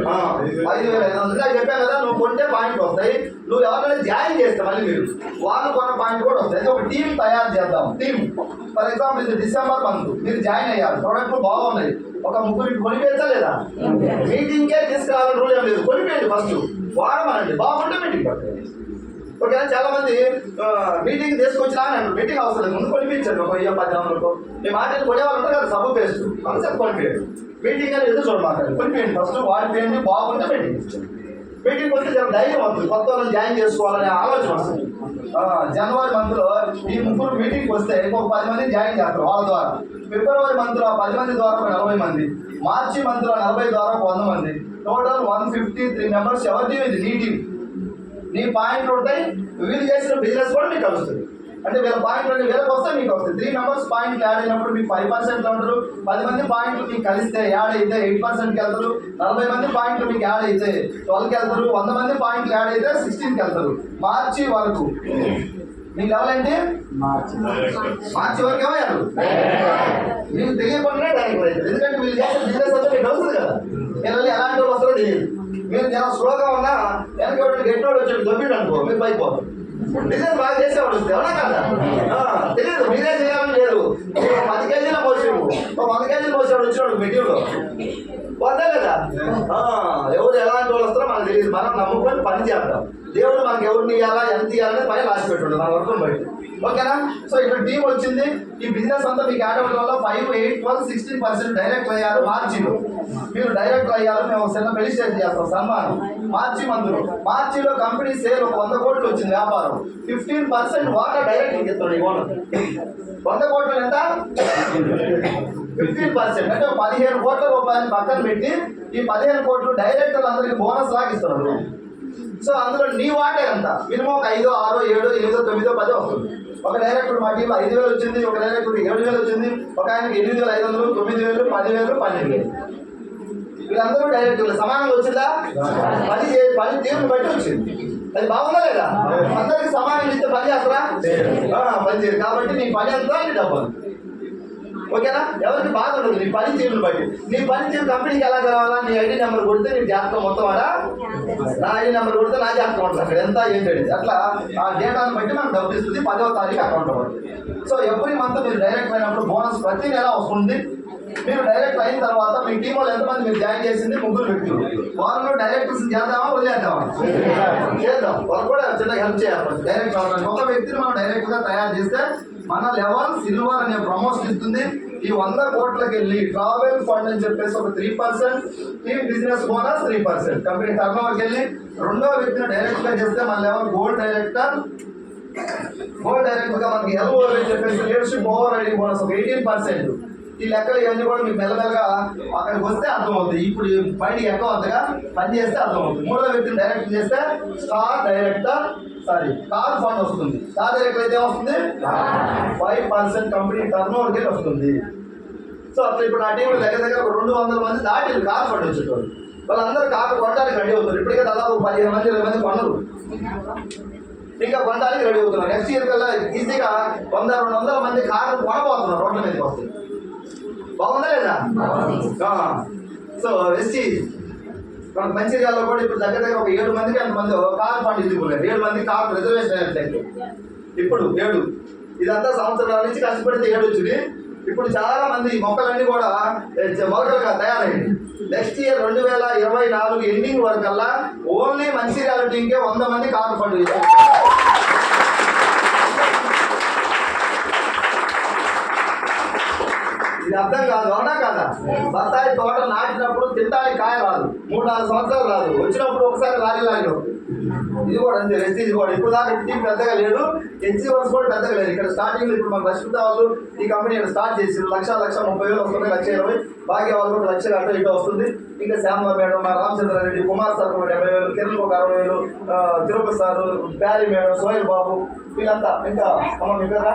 5,500. చెప్పాను కదా, నువ్వు కొంటే పాయింట్ వస్తాయి, నువ్వు ఎవరైనా జాయిన్ చేస్తే మళ్ళీ మీరు వాళ్ళు కొన్న పాయింట్ కూడా వస్తాయి. ఒక టీం తయారు చేద్దాం. టీం ఫర్ ఎగ్జాంపుల్ ఇది డిసెంబర్ మంత్, మీరు జాయిన్ అయ్యారు, ప్రొడక్ట్లు బాగున్నాయి, ఒక ముగ్గురికి కొనిపించా లేదా? మీటింగ్కే తీసుకురావాలని రూల్ ఏం లేదు, కొనిపోయింది ఫస్ట్ వాడమనండి, బాగుంటే మీటింగ్ పడుతుంది. ఓకే, చాలా మంది మీటింగ్ తీసుకొచ్చినా అని అంటారు, మీటింగ్ అవసరం లేదు, ముందు కొనిపించండి. ఒక 10 మందితో మీ మాటలు కొనేవాళ్ళు ఉంటారు కదా, సబ్బు పేస్ట్ కాన్సెప్ట్ కొనిపించండి. మీటింగ్ అని ఎదురు చూడమాకండి, కొనిపించండి ఫస్ట్, వాడిపోయింది బాగుంటే మీటింగ్ ఇచ్చండి. మీటింగ్ వస్తే చాలా ధైర్యం వస్తుంది, కొత్త వాళ్ళని జాయిన్ చేసుకోవాలనే ఆలోచన వస్తుంది. జనవరి మంత్లో ఈ ముగ్గురు మీటింగ్కి వస్తే ఇంకొక 10 మందిని జాయిన్ చేస్తారు వాళ్ళ ద్వారా. ఫిబ్రవరి మంత్లో 10 మంది ద్వారా 40 మంది, మార్చి మంత్లో 40 ద్వారా 100 మంది, టోటల్ 153 మెంబర్స్. ఎవరి టీం ఇది? నీ టీం. నీ పాయింట్లు ఉంటాయి, వీళ్ళు చేసిన బిజినెస్ కూడా మీకు కలుస్తుంది. అంటే వీళ్ళ పాయింట్లు వీళ్ళకి వస్తే మీకు వస్తుంది. 3 మెంబర్స్ పాయింట్లు యాడ్ అయినప్పుడు మీకు 5% ఉంటారు. 10 మంది పాయింట్లు మీకు కలిస్తే యాడ్ అయితే 8%కి వెళ్తారు. 40 మంది పాయింట్లు మీకు యాడ్ అయితే 12కి వెళ్తారు. 100 మంది పాయింట్లు యాడ్ అయితే 16కి వెళ్తారు. మార్చి వరకు మీ లెవెల్ ఏంటి? మార్చి వరకు ఏమయ్యారు? మీకు తెలియకుండా డైరెక్ట్ అవుతుంది. ఎందుకంటే వీళ్ళు చేసే బిజినెస్ అంతా మీకు వస్తుంది కదా, వీళ్ళు ఎలాంటి వాళ్ళు వస్తారో తెలియదు. మీరు చాలా స్లోగా ఉన్నా వెనక గెట్టోడు వచ్చి దొబ్బిండు అనుకో, మీరు పైపోతారు. బిజినెస్ బాగా చేసేవాడు వస్తే అవునా కదా? తెలియదు, మీరే చేయాలని లేదు. 10 కేజీల మోసాడు, 100 కేజీలు మోసాడు వచ్చినాడు మెటీరియల్ వద్దా కదా. ఎవరు ఎలాంటి వాళ్ళు వస్తారో మనకు తెలియదు, మనం నమ్ముకొని పని చేద్దాం. దేవుడు మనకి ఎవరిని ఇవ్వాలా, ఎంత ఇవ్వాలని పని రాసి పెట్టుండే మన వర్గం బయట. ఓకేనా? సో ఇక్కడ టీం వచ్చింది, ఈ బిజినెస్ అంతా మీకు యాడ్ అవ్వడం వల్ల 5, 8, 12, 16% డైరెక్ట్ అయ్యారు. మార్చిలో మీరు డైరెక్ట్ అయ్యారు, మేము చిన్న పెలిస్టేట్ చేస్తాం సన్మానం. మార్చి మందులో మార్చిలో కంపెనీ సేల్ 100 కోట్లు వచ్చింది వ్యాపారం. 15% వాటా డైరెక్ట్ ఇస్తాడు ఈ ఓనర్. 100 కోట్లు ఎంత? 15% అంటే 15 కోట్ల రూపాయలు పక్కన పెట్టి ఈ 15 కోట్లు డైరెక్టర్లు అందరికి బోనస్ లాగా ఇస్తున్నాడు. సో అందులో నీ వాటే ఎంత? మినిమం ఒక 5, 6, 7, 8, 9, 10 వస్తుంది. ఒక డైరెక్టర్ మా టీంలో 5,000 వచ్చింది, ఒక డైరెక్టర్ 7,000 వచ్చింది, ఒక ఆయనకి 8,500, 9,000, 10,000, 12,000. వీళ్ళందరూ డైరెక్టర్లు సమానంగా వచ్చిందా? 10 టీంలు బట్టి వచ్చింది. అది బాగుందా లేదా? అందరికి సమానం ఇస్తే పని చేస్తారా? పని చేయరు. కాబట్టి నీ పని ఎంత, నీ డబ్బు. ఓకేనా? ఎవరికి బాధ ఉండదు నీ పని తీరును బట్టి. నీ పని తీరు కంపెనీకి ఎలా కావాలా? నీ ఐడి నెంబర్ కొడితే నీ జాతకం మొత్తం వాడా, నా ఐడి నెంబర్ కొడితే నా జాతకం ఉంటుంది అక్కడ ఎంత ఏంటండి. అట్లా ఆ డేటాను బట్టి మనకు డబ్బు ఇస్తుంది. 10వ తారీఖు అకౌంట్ అవుతుంది. సో ఎవ్రీ మంత్ మీరు డైరెక్ట్ అయినప్పుడు బోనస్ ప్రతి నెల వస్తుంది. మీరు డైరెక్ట్ అయిన తర్వాత మీ టీం వాళ్ళు ఎంతమంది మీరు జాయిన్ చేసింది? 3 వ్యక్తులు. వాళ్ళలో డైరెక్టర్స్ చేద్దామా వదిలేద్దామా? చేద్దాం. వాళ్ళు కూడా చిన్న హెల్ప్ చేయాలి. డైరెక్ట్ అవ్వడానికి ఒక వ్యక్తిని మనం డైరెక్ట్ గా తయారు చేస్తే మన లెవెల్ సిల్వర్ అనే ప్రమోషన్ ఇస్తుంది. ఈ 100 కోట్లకి వెళ్ళి ట్రావెల్ ఫండ్ అని చెప్పేసి ఒక 3%, team business bonus 3%, company turn ఓవర్కి వెళ్ళి రెండో వ్యక్తిని డైరెక్ట్ గా చేస్తే మన level gold director. Gold director గా మనకి ఎల్ఓ అని చెప్పేసి లీడర్షిప్ ఓవర్ రైడింగ్ బోనస్ ఒక 18%. ఈ లెక్కలు ఇవన్నీ కూడా మీకు మెల్లమెల్లగా అక్కడికి వస్తే అర్థమవుతుంది. ఇప్పుడు బయటికి ఎక్కవద్దగా పని చేస్తే అర్థమవుతుంది. మూడో వ్యక్తిని డైరెక్ట్ చేస్తే కార్ ఫండ్ వస్తుంది. స్టార్ డైరెక్టర్ అయితే వస్తుంది 5% కంపెనీ టర్న్ ఓవర్కి వస్తుంది. సో అట్లా ఇప్పుడు నా టీంలో దగ్గర ఒక 200 మంది దాటి కార్ ఫండ్ వచ్చేటోళ్ళు. వాళ్ళందరూ కార్ కొనడానికి రెడీ అవుతారు. ఇప్పటికే దాదాపు 15 మంది 20 మంది కొనరు, ఇంకా కొనడానికి రెడీ అవుతున్నారు. నెక్స్ట్ ఇయర్ కల్లా ఈజీగా 100-200 మంది కార్లు కొనబోతున్నారు, రోడ్ల మీదకి వస్తుంది. బాగుందా లేదా? సో ఎస్టీ మన మంచిర్యాలలో కూడా ఇప్పుడు దగ్గర ఒక 7 మందికి 8 మంది కార్ ఫండ్ ఇచ్చుకోలేదు. 7 మంది కార్ రిజర్వేషన్ అయినట్లయితే ఇప్పుడు 7. ఇదంతా సంవత్సరాల నుంచి కష్టపడితే 7 వచ్చింది. ఇప్పుడు చాలా మంది మొక్కలన్నీ కూడా మొలకలుగా తయారైంది. నెక్స్ట్ ఇయర్ 2024 ఎండింగ్ వరకల్లా ఓన్లీ మంచిర్యాల టీంకే 100 మంది కార్ ఫండ్ ఇచ్చారు. ఇది అర్థం కాదు, అవునా కాదా? బత్తాయి తోట నాటినప్పుడు తింటానికి కాయ రాదు, 3-4 సంవత్సరాలు రాదు, వచ్చినప్పుడు ఒకసారి లాగినప్పుడు. ఇది కూడా అంతే. ఇది కూడా ఇప్పుడు దాకా టీం పెద్దగా లేదు, ఎగ్జిబిట్స్ కూడా పెద్దగా లేదు. ఇక్కడ స్టార్టింగ్ ఇప్పుడు మన రష్మిత వాళ్ళు ఈ కంపెనీ స్టార్ట్ చేసి 1,30,000 వస్తుంది, 1,20,000. భాగ్య వాళ్ళు కూడా 1,00,000 అటు ఇటు వస్తుంది. ఇంకా శ్యామ మేడం, మా రామచంద్రారెడ్డి, కుమార్ సార్ 70,000, కిరణ్ ఒక 60,000, తిరుపతి సారు, ప్యారీ మేడం, సోహెల్ బాబు, వీళ్ళంతా. ఇంకా అమ్మ మీ పేరా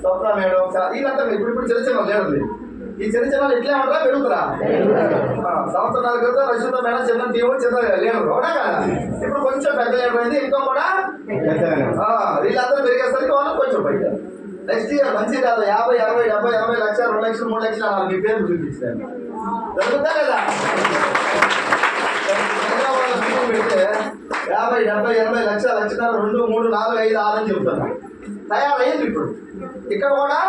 స్వప్న మేడం, వీళ్ళంతా ఇప్పుడు చిన్న చిన్న లేదండి. ఈ చిన్న చిన్న ఇట్లే ఉంటారా పెరుగుతారా? సంవత్సరాల క్రితం రష్మిత మేడం చిన్న టీము చిన్న లేడు, అవునా కదా? ఇప్పుడు కొంచెం పెద్ద లేకపోయింది, ఇంకా కూడా వీళ్ళందరూ పెరిగేసరికి వాళ్ళు కొంచెం బయట. నెక్స్ట్ ఇయర్ మంచి కాదు, 50, 60, 70, 80 లక్షలు, 2 లక్షలు, 3 లక్షలు మీ పేరు చూపించాను. జరుగుతా లేదా? హైదరాబాద్లో మీటింగ్ పెడితే 50, 70, 80 లక్షల లక్షన్నర 2, 3, 4, 5, 6 అని చెప్తున్నారు. తయారయ్యింది ఇప్పుడు. ఇక్కడ కూడా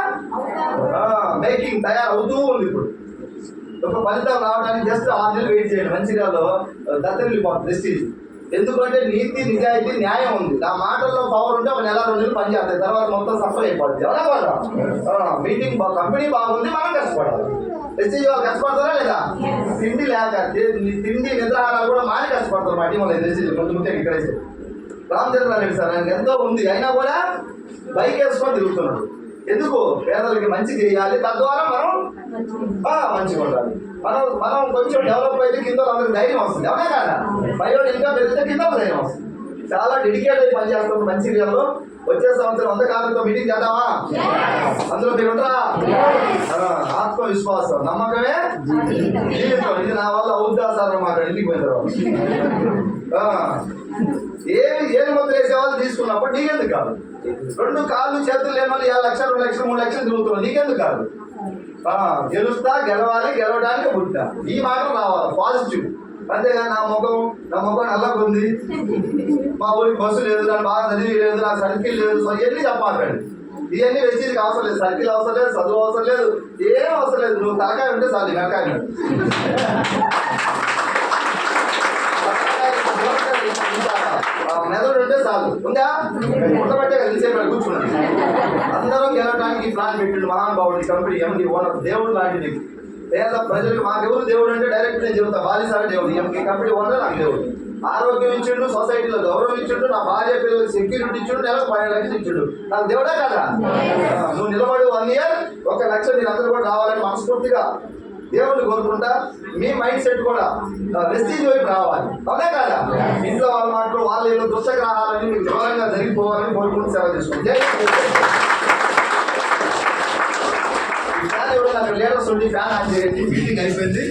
మేకింగ్ తయారవుతూ ఉంది. ఇప్పుడు ఒక ఫలితం రావడానికి జస్ట్ 6 నెలలు వెయిట్ చేయండి. మంచిర్యాలలో దత్తరిల్లిపోతుంది ప్రెస్టీజ్. ఎందుకంటే నీతి, నిజాయితీ, న్యాయం ఉంది. నా మాటల్లో పవర్ ఉంటే ఒక నెల 2 నెలలు పని చేస్తాయి. తర్వాత మొత్తం సఫర్ అయిపోతుంది. ఎవరా కదా మీటింగ్ కంపెనీ బాగుంది, మనం కష్టపడాలి. ప్రెస్టీజ్ వాళ్ళు కష్టపడతారా లేదా? తిండి లేక తిండి నిద్రాహారాలు కూడా మాని కష్టపడతారు. మా టీం వాళ్ళు ప్రెస్టీజ్ కొంచెం ముఖ్యంగా ఇక్కడైతే రామచంద్రారెడ్డి సార్ ఆయనకి ఎంతో ఉంది, అయినా కూడా బైక్ వేసుకొని తిరుగుతున్నాడు. ఎందుకు? పేదలకి మంచి చేయాలి, తద్వారా మనం మంచిగా ఉండాలి. మనం కొంచెం డెవలప్ అయితే కింద అందరికి ధైర్యం వస్తుంది. అవునా కదా? పైవాడు ఇంకా పెరిగితే కింద ధైర్యం వస్తుంది. చాలా డెడికేట్ అయ్యి పనిచేస్తాం మంచిర్యాలలో. వచ్చే సంవత్సరం 100 కాలంతో మీటింగ్ చేద్దామా? అందులో మీరు ఉంటారా? ఆత్మవిశ్వాసం, నమ్మకమే జీవితం. ఇది నా వల్ల అవుద్దా సార్ మాకు ఇంటికి పోయిన తర్వాత ఏది మందులు వేసేవాళ్ళు తీసుకున్నప్పుడు నీకెందుకు కాదు? 2 కాళ్ళు చేతులు లేమని 1 లక్ష, 2 లక్షలు, 3 లక్షలు తిరుగుతున్నావు, నీకెందుకు కాదు? గెలుస్తా, గెలవాలి, గెలవడానికి పుట్టా. ఈ మాట రావాలి, పాజిటివ్. అంతేగాని నా ముఖం నల్లగా ఉంది, మా ఊరికి బస్సు లేదు, నాకు బాగా చదివి లేదు, నాకు సర్కిల్ లేదు, ఇవన్నీ చెప్పాలండి. ఇవన్నీ వెచ్చికి అవసరం లేదు. సర్కిల్ అవసరం లేదు, చదువు అవసరం లేదు, ఏం అవసరం లేదు. నువ్వు తలకాయ ఉంటే చాలు. వెనకాయ మెదడు ఉంటే చాలు. ఉందా? ఉండబట్టే కలిసేపు కూర్చున్నాను. అందరం గెలవడానికి ప్లాన్ పెట్టిండు మహానుభావుడు. కంపెనీ ఎండి ఓనర్ దేవుడు లాంటిది. పేద ప్రజలకు మాకెవరు దేవుడు అంటే డైరెక్ట్ నేను చెబుతా, బాలిసారి దేవుడు. ఈ కంపెనీ ఓనర్ నాకు దేవుడు. ఆరోగ్యం ఇచ్చిండు, సొసైటీలో గౌరవం ఇచ్చిండు, నా భార్య పిల్లలకు సెక్యూరిటీ ఇచ్చిండు, నెలకు 12 లక్షలు ఇచ్చిండు. నాకు దేవుడే కదా? నువ్వు నిలబడి 1 ఇయర్ 1 లక్ష మీరు అందరూ కూడా రావాలని మనస్ఫూర్తిగా దేవుడిని కోరుకుంటా. మీ మైండ్ సెట్ కూడా వెస్టీజ్ వైపు రావాలి. అవునే కదా? ఇంట్లో వాళ్ళ మాటలు వాళ్ళు ఏదో దుష్టగ్రహాలని మీకు దూరంగా జరిగిపోవాలని కోరుకుంటూ సేవ చేసుకోండి. ఫ్యాన్ ఎవరు నాకు లీడర్స్ ఉండి ఫ్యాన్ ఆన్ చేయండి. మీటింగ్ అయిపోయింది.